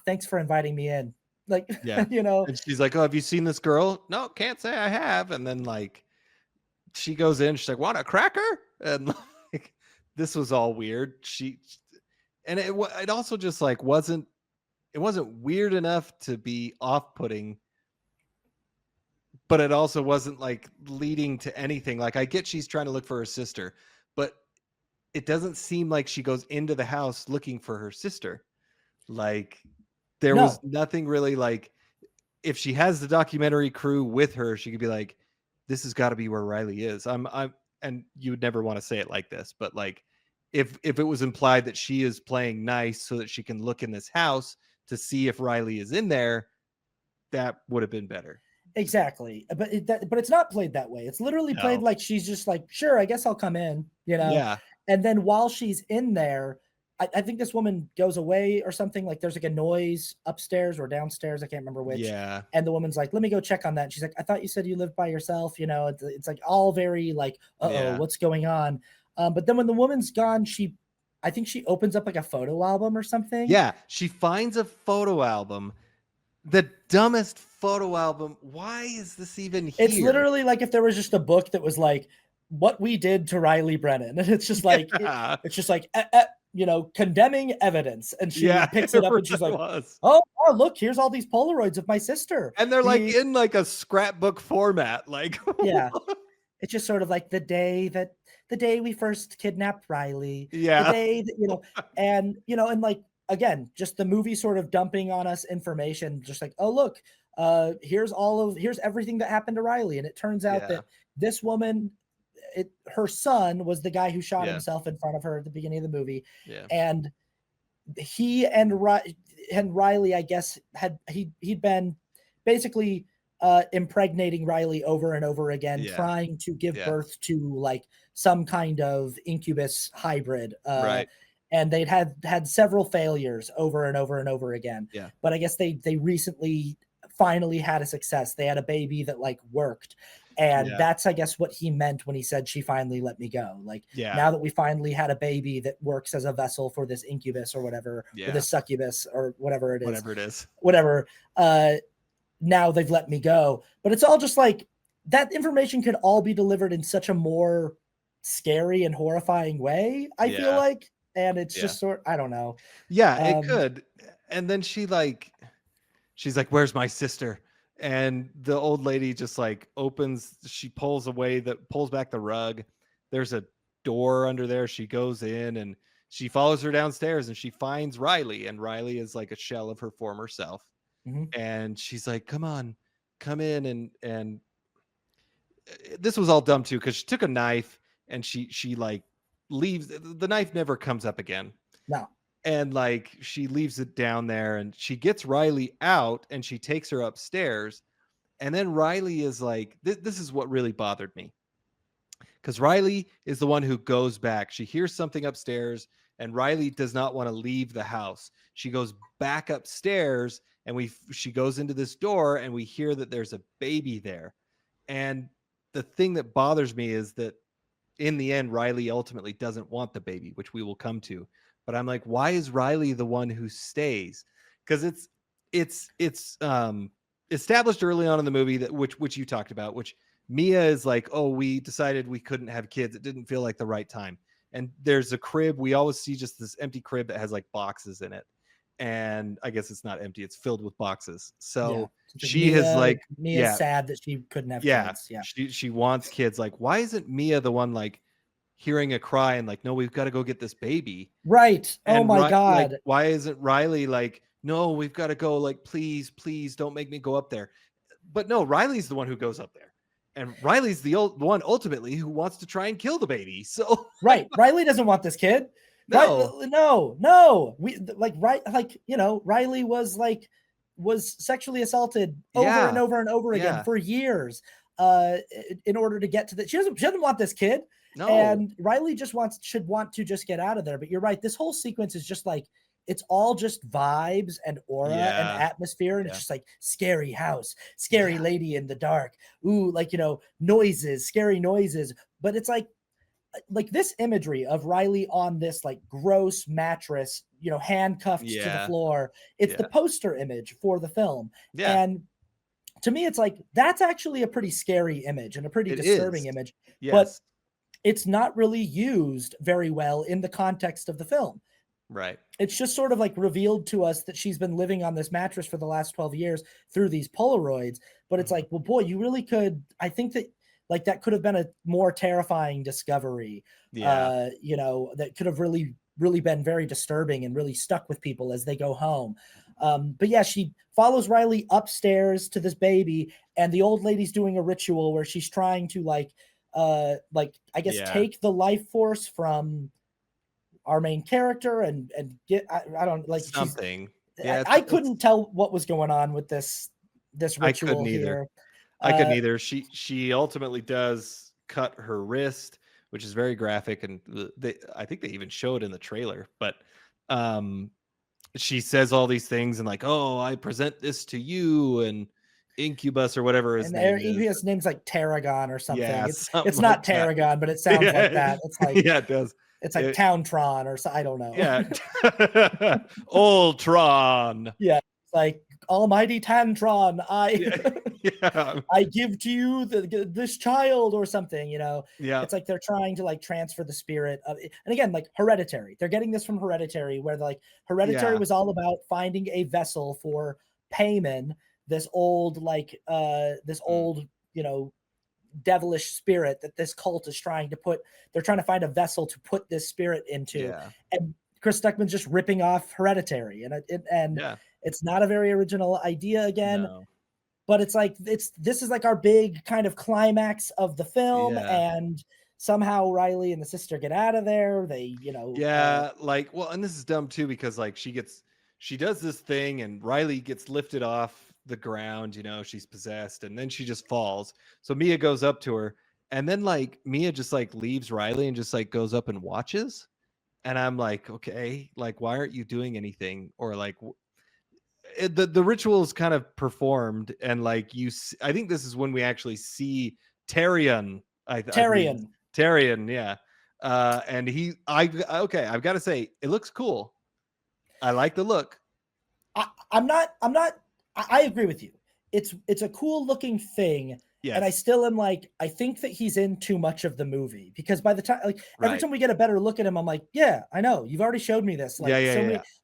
thanks for inviting me in. Like, yeah. you know, And she's like, oh, have you seen this girl? No, can't say I have. And then like she goes in, she's like, want a cracker? And like this was all weird. And it also just like wasn't weird enough to be off-putting, but it also wasn't like leading to anything. Like I get she's trying to look for her sister, but it doesn't seem like she goes into the house looking for her sister. Like there was no, nothing really like, if she has the documentary crew with her, she could be like, this has got to be where Riley is. And you would never want to say it like this, but like if it was implied that she is playing nice so that she can look in this house to see if Riley is in there, that would have been better. exactly. But it's not played that way. It's literally played No. like she's just like, sure, I guess I'll come in, you know? Yeah. And then while she's in there, I think this woman goes away or something. Like there's like a noise upstairs or downstairs. I can't remember which. Yeah. And the woman's like, let me go check on that. And she's like, I thought you said you lived by yourself. You know, it's like all very like, Yeah. what's going on? But then when the woman's gone, I think she opens up like a photo album or something. Yeah. She finds a photo album, the dumbest photo album. Why is this even here? It's literally like if there was just a book that was like what we did to Riley Brennan. And it's just like, Yeah. it's just like, you know, condemning evidence. And she picks it up and she's like, oh, look, here's all these Polaroids of my sister. And they're like in like a scrapbook format. Like, yeah, it's just sort of like the day we first kidnapped Riley. Yeah. The day that, and like, again, just the movie sort of dumping on us information, just like, oh, look, here's everything that happened to Riley. And it turns out that this woman, her son was the guy who shot himself in front of her at the beginning of the movie. Yeah. And he and Riley, I guess, he'd been basically impregnating Riley over and over again, trying to give birth to like some kind of incubus hybrid. Right. And they'd had several failures over and over and over again. Yeah. But I guess they recently finally had a success. They had a baby that like worked. And that's, I guess, what he meant when he said she finally let me go. Like, now that we finally had a baby that works as a vessel for this incubus or whatever, or this succubus or whatever it is. Now they've let me go. But it's all just like that information could all be delivered in such a more scary and horrifying way, I feel like. And it's just I don't know. Yeah, it could. And then she's like, where's my sister? And the old lady just like she pulls back the rug. There's a door under there. She goes in and she follows her downstairs and she finds Riley. And Riley is like a shell of her former self. Mm-hmm. And she's like, come on, come in. And this was all dumb too, because she took a knife and she like leaves. The knife never comes up again. No. And like she leaves it down there and she gets Riley out and she takes her upstairs. And then Riley is like, this is what really bothered me. Because Riley is the one who goes back. She hears something upstairs and Riley does not want to leave the house. She goes back upstairs and she goes into this door and we hear that there's a baby there. And the thing that bothers me is that in the end, Riley ultimately doesn't want the baby, which we will come to. But I'm like, why is Riley the one who stays? Because it's established early on in the movie that which you talked about, which Mia is like, oh, we decided we couldn't have kids. It didn't feel like the right time. and there's a crib. We always see just this empty crib that has like boxes in it, and I guess it's not empty, it's filled with boxes. So she has like Mia's sad that she couldn't have kids. She wants kids. Like, why isn't Mia the one like hearing a cry and like, no, we've got to go get this baby? Right. And oh my God. Like, why isn't Riley like, no, we've got to go, like, please don't make me go up there. But no, Riley's the one who goes up there, and Riley's the one ultimately who wants to try and kill the baby. So right, Riley doesn't want this kid. No, no. We like Riley was sexually assaulted over and over and over again for years. In order to get to that, she doesn't want this kid. No, and Riley should want to just get out of there. But you're right, this whole sequence is just like, it's all just vibes and aura and atmosphere. And it's just like scary house, scary lady in the dark. Ooh, like, noises, scary noises. But it's like this imagery of Riley on this like gross mattress, handcuffed to the floor. It's the poster image for the film. And to me, it's like, that's actually a pretty scary image and a pretty disturbing image. But it's not really used very well in the context of the film. Right. It's just sort of like revealed to us that she's been living on this mattress for the last 12 years through these Polaroids. But it's like, well, boy, you really could. I think that like that could have been a more terrifying discovery. That could have really, really been very disturbing and really stuck with people as they go home. But yeah, she follows Riley upstairs to this baby, and the old lady's doing a ritual where she's trying to I guess take the life force from our main character and get I don't like something. I couldn't tell what was going on with this ritual here. I couldn't either. She ultimately does cut her wrist, which is very graphic, and I think they even show it in the trailer. But she says all these things and like, oh, I present this to you and Incubus or whatever his name is. His name's like Tarragon or something. Yeah, it's not Tarragon, but it sounds like that. It's like it does. It's like Towntron or so, I don't know. Yeah. Ultron. Yeah. It's like Almighty Tantron. I give to you this child or something, Yeah. It's like they're trying to like transfer the spirit of it. And again, like Hereditary. They're getting this from Hereditary, where like Hereditary was all about finding a vessel for Payman, this old devilish spirit that this cult is trying to put. They're trying to find a vessel to put this spirit into. And Chris Stuckman's just ripping off Hereditary, and it's not a very original idea again. No. But it's like this is like our big kind of climax of the film, and somehow Riley and the sister get out of there. They, and this is dumb too, because like she does this thing and Riley gets lifted off the ground, she's possessed, and then she just falls. So Mia goes up to her, and then like Mia just like leaves Riley and just like goes up and watches. And I'm like, okay, like, why aren't you doing anything? Or like the ritual is kind of performed, and like I think this is when we actually see Tyrion. Tyrion, yeah. And I've got to say, it looks cool. I like the look. I agree with you. It's a cool looking thing. Yes. And I still am like, I think that he's in too much of the movie, because by the time, like every time we get a better look at him, I'm like, yeah, I know, you've already showed me this. Like,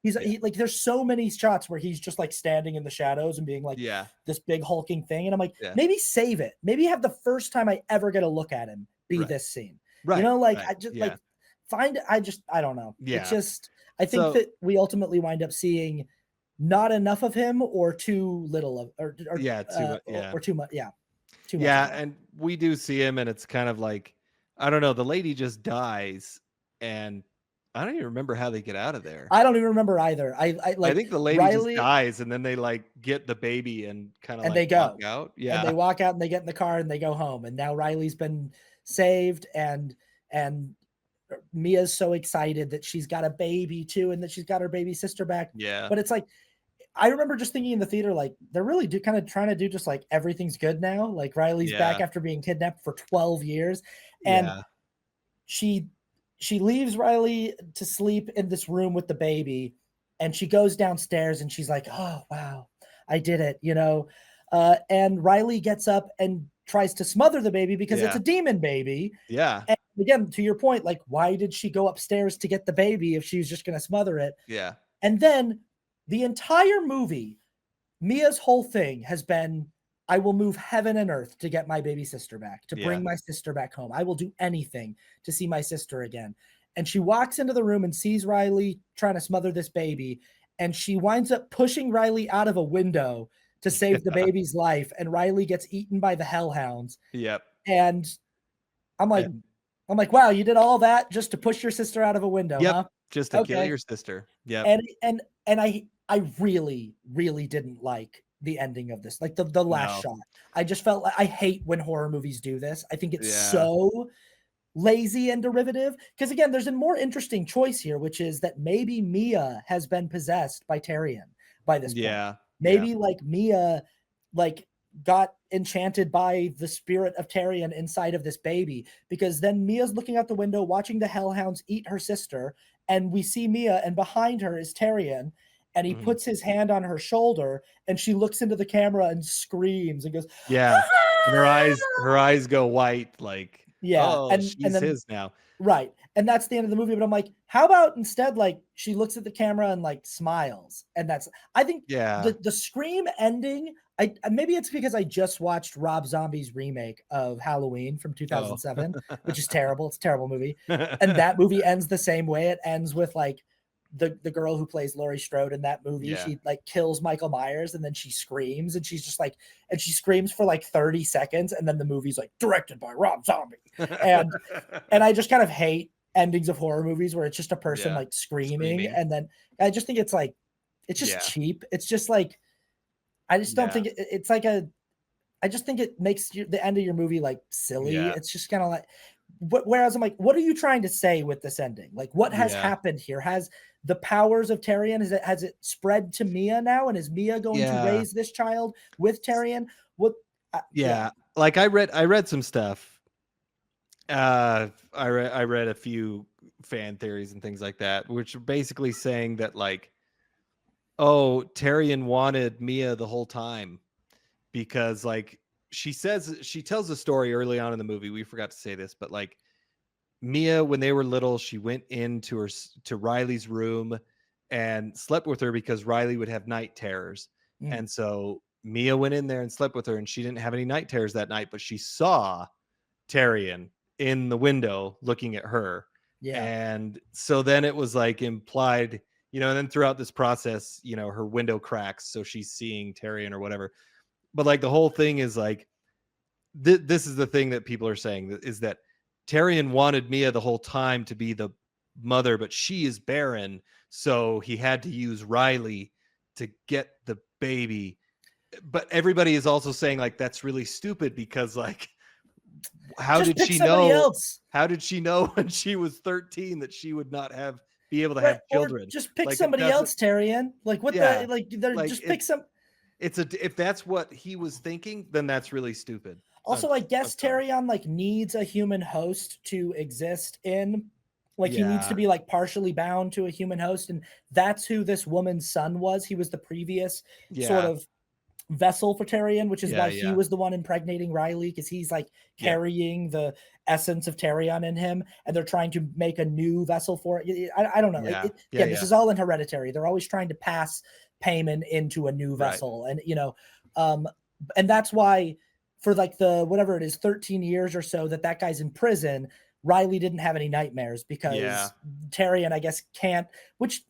he like, there's so many shots where he's just like standing in the shadows and being like, this big hulking thing. And I'm like, maybe save it. Maybe have the first time I ever get a look at him be this scene. Right. I just like I don't know. Yeah. It's just, I think that we ultimately wind up seeing not enough of him, or too little of, or too much. Yeah. Too much. And we do see him, and it's kind of like, I don't know, the lady just dies, and I don't even remember how they get out of there. I don't even remember either. I think the lady just dies, and then they like get the baby and kind of they go out. Yeah. And they walk out and they get in the car and they go home. And now Riley's been saved, and Mia's so excited that she's got a baby too, and that she's got her baby sister back. Yeah. But it's like, I remember just thinking in the theater, like, they're really kind of trying to do just like everything's good now. Like Riley's back after being kidnapped for 12 years. And she leaves Riley to sleep in this room with the baby, and she goes downstairs and she's like, oh, wow, I did it, And Riley gets up and tries to smother the baby because it's a demon baby. Yeah. And again, to your point, like, why did she go upstairs to get the baby if she was just going to smother it? Yeah. And then the entire movie, Mia's whole thing has been, I will move heaven and earth to get my baby sister back, to bring my sister back home. I will do anything to see my sister again. And she walks into the room and sees Riley trying to smother this baby. And she winds up pushing Riley out of a window to save the baby's life. And Riley gets eaten by the hellhounds. Yep. And I'm like, wow, you did all that just to push your sister out of a window, huh? Just to kill your sister. Yeah. And I really, really didn't like the ending of this, like the last shot. I just felt like, I hate when horror movies do this. I think it's so lazy and derivative, because again, there's a more interesting choice here, which is that maybe Mia has been possessed by Tyrion by this point. Maybe like Mia like got enchanted by the spirit of Tyrion inside of this baby, because then Mia's looking out the window watching the hellhounds eat her sister, and we see Mia, and behind her is Tyrion, and he puts his hand on her shoulder, and she looks into the camera and screams and goes, and her eyes go white, like, and she's then, his now. Right. And that's the end of the movie. But I'm like, how about instead, like, she looks at the camera and like smiles? And that's, I think the Scream ending, maybe it's because I just watched Rob Zombie's remake of Halloween from 2007, which is terrible. It's a terrible movie. And that movie ends the same way. It ends with like the girl who plays Laurie Strode in that movie. She like kills Michael Myers, and then she screams, and she's just like, and she screams for like 30 seconds. And then the movie's like directed by Rob Zombie. And I just kind of hate endings of horror movies where it's just a person like screaming. And then I just think it's like, it's just cheap. It's just like, I just don't think it's like I just think it makes the end of your movie like silly. It's just kind of like, whereas I'm like, what are you trying to say with this ending? Like, what has happened here? Has the powers of Tyrion, has it spread to Mia now? And is Mia going to raise this child with Tyrion? What? Like I read some stuff. I read a few fan theories and things like that, which are basically saying that like, Tyrion wanted Mia the whole time, because like she tells a story early on in the movie. We forgot to say this, but like Mia, when they were little, she went into Riley's room and slept with her because Riley would have night terrors. And so Mia went in there and slept with her, and she didn't have any night terrors that night, but she saw Tyrion in the window looking at her. And so then it was like implied, and then throughout this process, her window cracks, so she's seeing Tyrion or whatever. But like the whole thing is like, this is the thing that people are saying, is that Tyrion wanted Mia the whole time to be the mother, but she is barren, so he had to use Riley to get the baby. But everybody is also saying like, that's really stupid, because like, how did she know when she was 13 that she would not be able to have children? Or just pick somebody else, Tyrion. Like what just pick some. If that's what he was thinking, then that's really stupid. Also, I guess Tyrion like needs a human host to exist in. Like he needs to be like partially bound to a human host, and that's who this woman's son was. He was the previous sort of vessel for Tyrion, which is why he was the one impregnating Riley, because he's like carrying the essence of Tyrion in him, and they're trying to make a new vessel for it. I don't know. This is all in Hereditary. They're always trying to pass Payman into a new vessel, and and that's why for like the whatever it is 13 years or so that guy's in prison, Riley didn't have any nightmares, because Tyrion, I guess, can't, which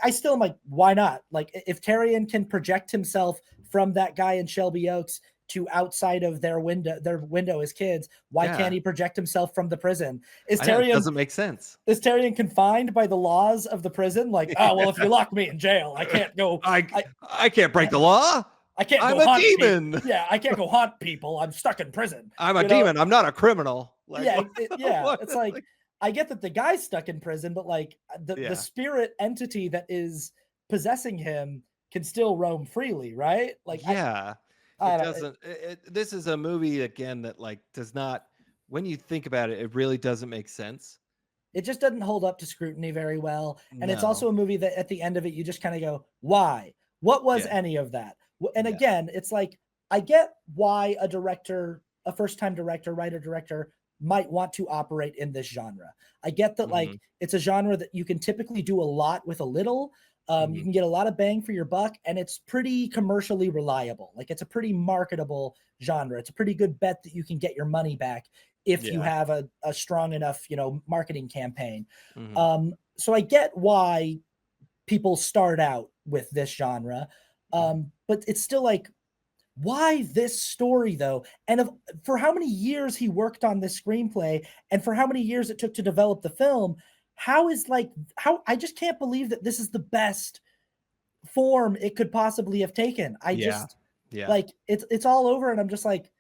I still am like, why not? Like, if Tyrion can project himself from that guy in Shelby Oaks to outside of their window as kids, why can't he project himself from the prison? It doesn't make sense. Is Tyrion confined by the laws of the prison? Like, well, if you lock me in jail, I can't go. I can't break the law. I can't. I'm a demon. I can't go haunt people. I'm stuck in prison. I'm a demon. I'm not a criminal. Like, it's like, I get that the guy's stuck in prison, but like the spirit entity that is possessing him can still roam freely, right? Like, this is a movie again that like does not, when you think about it, it really doesn't make sense. It just doesn't hold up to scrutiny very well. And it's also a movie that at the end of it, you just kind of go, why? What was any of that? And again, it's like, I get why a director a first-time director, writer, director might want to operate in this genre. I get that like it's a genre that you can typically do a lot with a little. You can get a lot of bang for your buck, and it's pretty commercially reliable. Like it's a pretty marketable genre. It's a pretty good bet that you can get your money back if you have a strong enough, marketing campaign. So I get why people start out with this genre. But it's still like, why this story though? And for how many years he worked on this screenplay and for how many years it took to develop the film, how I just can't believe that this is the best form it could possibly have taken. Like it's all over and I'm just like,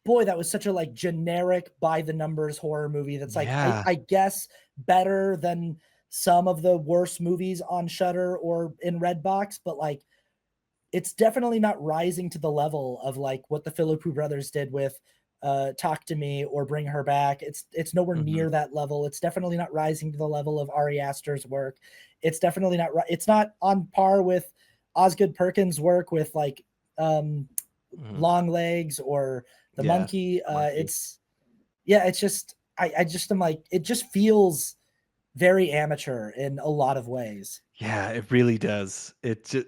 boy, that was such a like generic by the numbers horror movie that's like I guess better than some of the worst movies on Shudder or in Redbox, but like it's definitely not rising to the level of like what the Philippou brothers did with Talk to Me or Bring Her Back. It's nowhere near that level. It's definitely not rising to the level of Ari Aster's work. It's definitely not it's not on par with Osgood Perkins' work with like Long Legs or The Monkey. It's just I just am like, it just feels very amateur in a lot of ways. Yeah, it really does.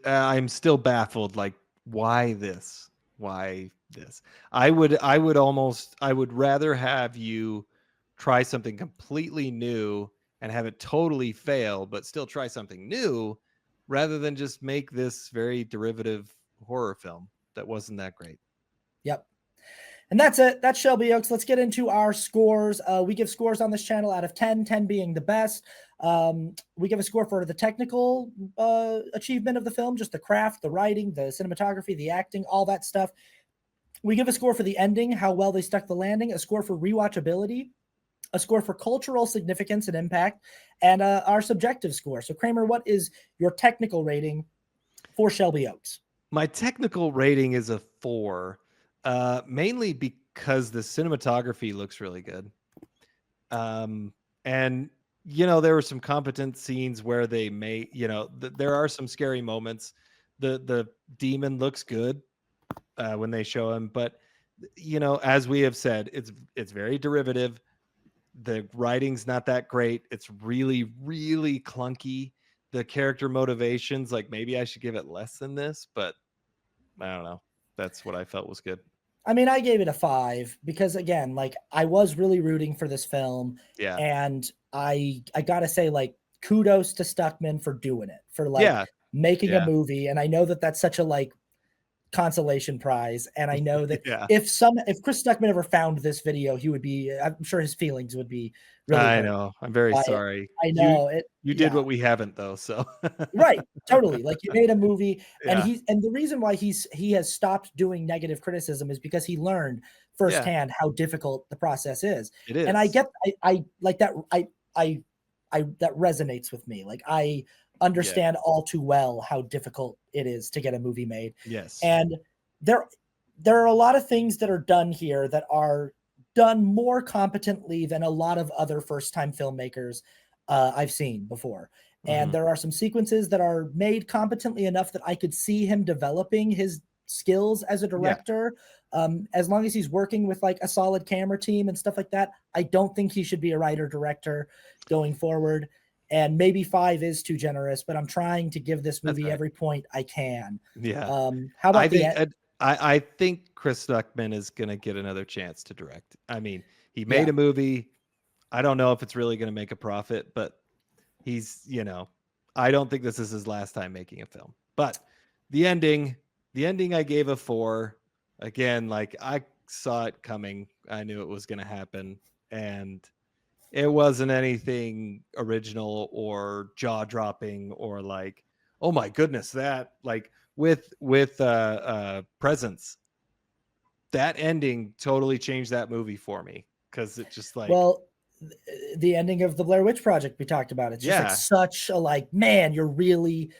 I'm still baffled. Like, why this? Why this? I would rather have you try something completely new and have it totally fail, but still try something new, rather than just make this very derivative horror film that wasn't that great. Yep. And that's it. That's Shelby Oaks. Let's get into our scores. We give scores on this channel out of 10, 10 being the best. We give a score for the technical achievement of the film, just the craft, the writing, the cinematography, the acting, all that stuff. We give a score for the ending, how well they stuck the landing, a score for rewatchability, a score for cultural significance and impact, and our subjective score. So, Kramer, what is your technical rating for Shelby Oaks? My technical rating is a 4. Mainly because the cinematography looks really good. And there were some competent scenes where they may, there are some scary moments. The demon looks good when they show him, but as we have said, it's very derivative. The writing's not that great. It's really, really clunky. The character motivations, like maybe I should give it less than this, but I don't know. That's what I felt was good. I mean, I gave it a 5 because again, like I was really rooting for this film. Yeah. And I gotta say, like, kudos to Stuckman for doing it, for like making a movie. And I know that that's such a like consolation prize. And I know that if Chris Stuckman ever found this video, I'm sure his feelings would be really hurt. I know. I'm very sorry. I know you did what we haven't though. So right. Totally. Like you made a movie and the reason why he has stopped doing negative criticism is because he learned firsthand how difficult the process is. It is. And I get, I like that. I that resonates with me. Like I understand all too well how difficult it is to get a movie made. Yes. And there are a lot of things that are done here that are done more competently than a lot of other first-time filmmakers I've seen before. And there are some sequences that are made competently enough that I could see him developing his skills as a director. As long as he's working with like a solid camera team and stuff like that, I don't think he should be a writer director going forward. And maybe 5 is too generous, but I'm trying to give this movie every point I can. Yeah. How about I think Chris Stuckman is going to get another chance to direct. I mean, he made a movie. I don't know if it's really going to make a profit, but he's, I don't think this is his last time making a film. But the ending I gave a 4. Again, like I saw it coming. I knew it was going to happen. And it wasn't anything original or jaw-dropping or like, oh my goodness, that like with Presence, that ending totally changed that movie for me because it just like, well, the ending of the Blair Witch Project we talked about, it's just like such a like, man, you're really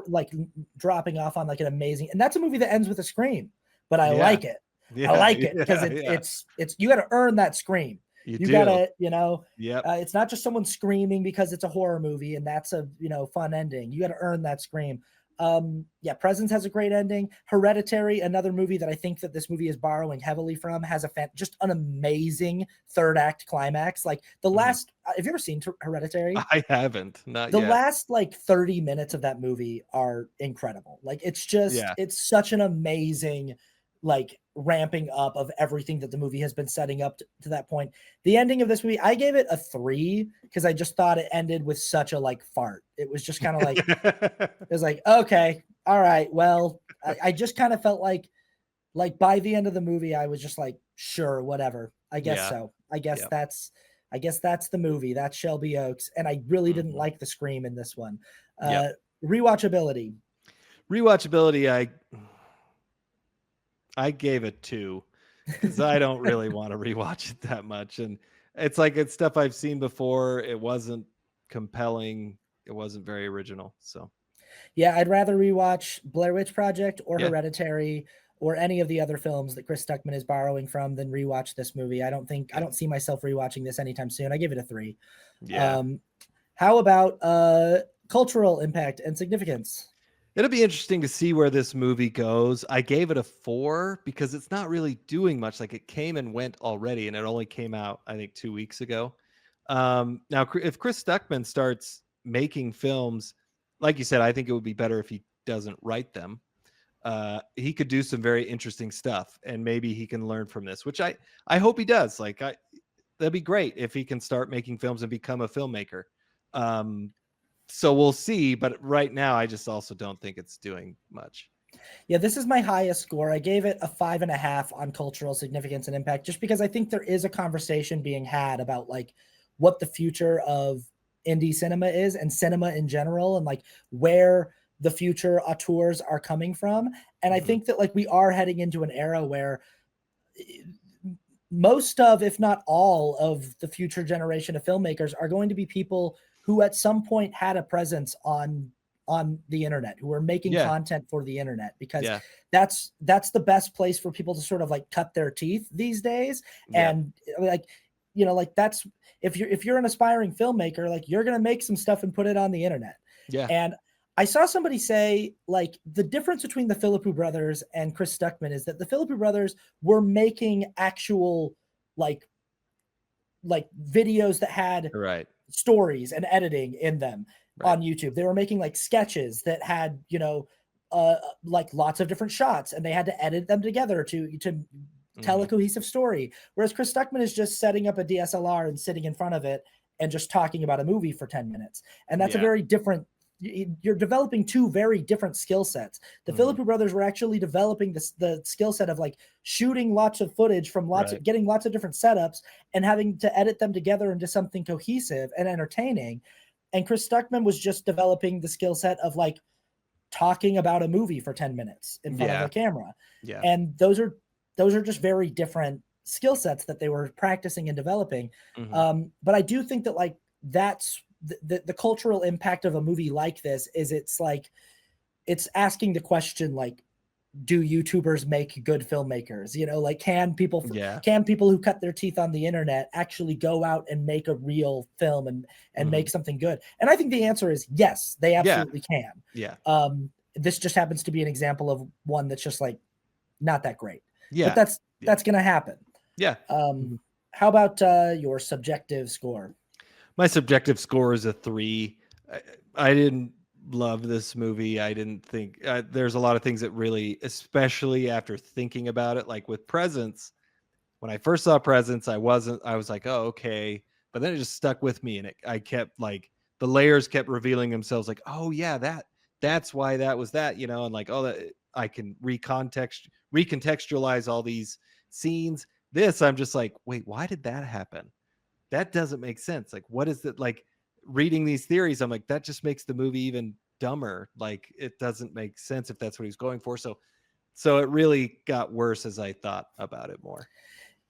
like dropping off on like an amazing, and that's a movie that ends with a scream, but I like it. I like it because it's you got to earn that scream. You gotta, it's not just someone screaming because it's a horror movie and that's a, fun ending. You got to earn that scream. Yeah, Presence has a great ending. Hereditary, another movie that I think that this movie is borrowing heavily from, has just an amazing third act climax. Like the last, have you ever seen Hereditary? I haven't, not the yet. last like 30 minutes of that movie are incredible. Like it's just, it's such an amazing like ramping up of everything that the movie has been setting up to that point. The ending of this movie, I gave it a 3 because I just thought it ended with such a like fart. It was just kind of like, it was like, okay, all right, well, I just kind of felt like by the end of the movie, I was just like, sure, whatever. I guess so. I guess that's the movie. That's Shelby Oaks. And I really didn't like the scream in this one. Rewatchability. Rewatchability, I gave it 2 because I don't really want to rewatch it that much. And it's like, it's stuff I've seen before. It wasn't compelling. It wasn't very original. So yeah, I'd rather rewatch Blair Witch Project or Hereditary or any of the other films that Chris Stuckman is borrowing from than rewatch this movie. I don't see myself rewatching this anytime soon. I give it a 3. Yeah. How about cultural impact and significance? It'll be interesting to see where this movie goes. I gave it a 4 because it's not really doing much. Like it came and went already, and it only came out, I think, 2 weeks ago. Now, if Chris Stuckman starts making films, like you said, I think it would be better if he doesn't write them. He could do some very interesting stuff, and maybe he can learn from this, which I hope he does. Like that'd be great if he can start making films and become a filmmaker. So we'll see, but right now I just also don't think it's doing much. Yeah, this is my highest score. I gave it a 5.5 on cultural significance and impact, just because I think there is a conversation being had about like what the future of indie cinema is and cinema in general, and like where the future auteurs are coming from. And I think that like we are heading into an era where most of, if not all of the future generation of filmmakers are going to be people who at some point had a presence on the internet, who are making content for the internet, because that's the best place for people to sort of like cut their teeth these days. And like, you know, like that's, if you're an aspiring filmmaker, like you're going to make some stuff and put it on the internet. And I saw somebody say like the difference between the Philippou brothers and Chris Stuckman is that the Philippou brothers were making actual like videos that had stories and editing in them on YouTube. They were making like sketches that had, you know, like lots of different shots, and they had to edit them together to tell a cohesive story. Whereas Chris Stuckman is just setting up a DSLR and sitting in front of it and just talking about a movie for 10 minutes. And that's a very different, you're developing two very different skill sets. The Philippou brothers were actually developing the skill set of like shooting lots of footage from getting lots of different setups and having to edit them together into something cohesive and entertaining. And Chris Stuckman was just developing the skill set of like talking about a movie for 10 minutes in front of a camera. And those are just very different skill sets that they were practicing and developing. But I do think that like that's the cultural impact of a movie like this is it's it's asking the question, like, do YouTubers make good filmmakers? You know, like can people who cut their teeth on the internet actually go out and make a real film and make something good? And I think the answer is yes, they absolutely can. This just happens to be an example of one that's just like not that great. But that's gonna happen. How about your subjective score? My subjective score is a 3. I didn't love this movie. I didn't think there's a lot of things that really, especially after thinking about it, like with Presence, when I first saw Presence, I was like, oh, okay. But then it just stuck with me, and I kept like the layers kept revealing themselves, like, oh yeah, that's why that was that, you know, and like, oh, that I can recontextualize all these scenes. This, I'm just like, wait, why did that happen? That doesn't make sense. Like, what is it? Like, reading these theories, I'm like, that just makes the movie even dumber. Like, it doesn't make sense if that's what he's going for. So it really got worse as I thought about it more.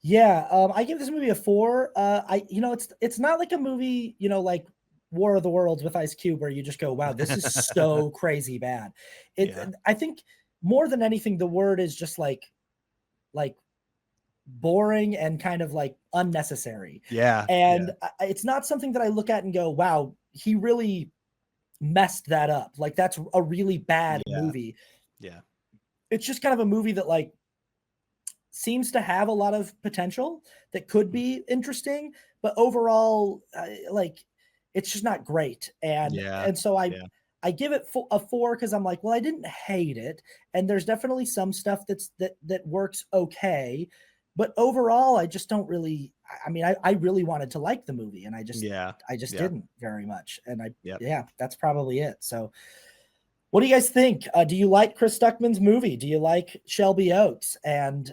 I give this movie a 4. It's not like a movie, you know, like War of the Worlds with Ice Cube, where you just go, wow, this is so crazy bad. I think more than anything, the word is just like boring and kind of like unnecessary. And it's not something that I look at and go, wow, he really messed that up. Like that's a really bad movie. Yeah. It's just kind of a movie that like seems to have a lot of potential that could be interesting, but overall, like it's just not great. And so I give it a 4 because I'm like, well, I didn't hate it, and there's definitely some stuff that works okay, but overall, I just don't really. I mean, I really wanted to like the movie, and I just didn't very much, and that's probably it. So. What do you guys think? Do you like Chris Stuckman's movie? Do you like Shelby Oaks? And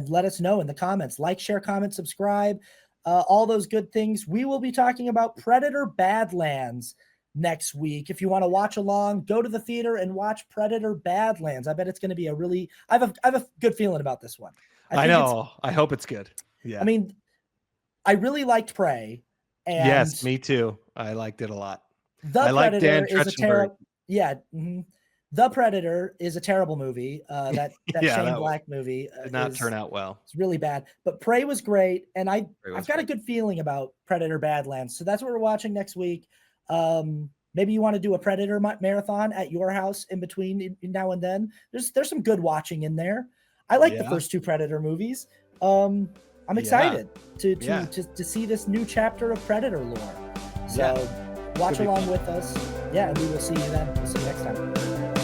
let us know in the comments. Like, share, comment, subscribe, all those good things. We will be talking about Predator Badlands next week. If you want to watch along, go to the theater and watch Predator Badlands. I bet it's going to be a really. I have a good feeling about this one. I know. I hope it's good. Yeah. I mean, I really liked Prey. And yes, me too. I liked it a lot. The Predator is a terrible. Yeah. Mm-hmm. The Predator is a terrible movie. That Shane Black movie did not turn out well. It's really bad. But Prey was great, and I've got a good feeling about Predator Badlands. So that's what we're watching next week. Maybe you want to do a Predator marathon at your house in between now and then. There's some good watching in there. I like the first 2 Predator movies. I'm excited to see this new chapter of Predator lore. So watch along with us. Yeah, and we will see you then. We'll see you next time.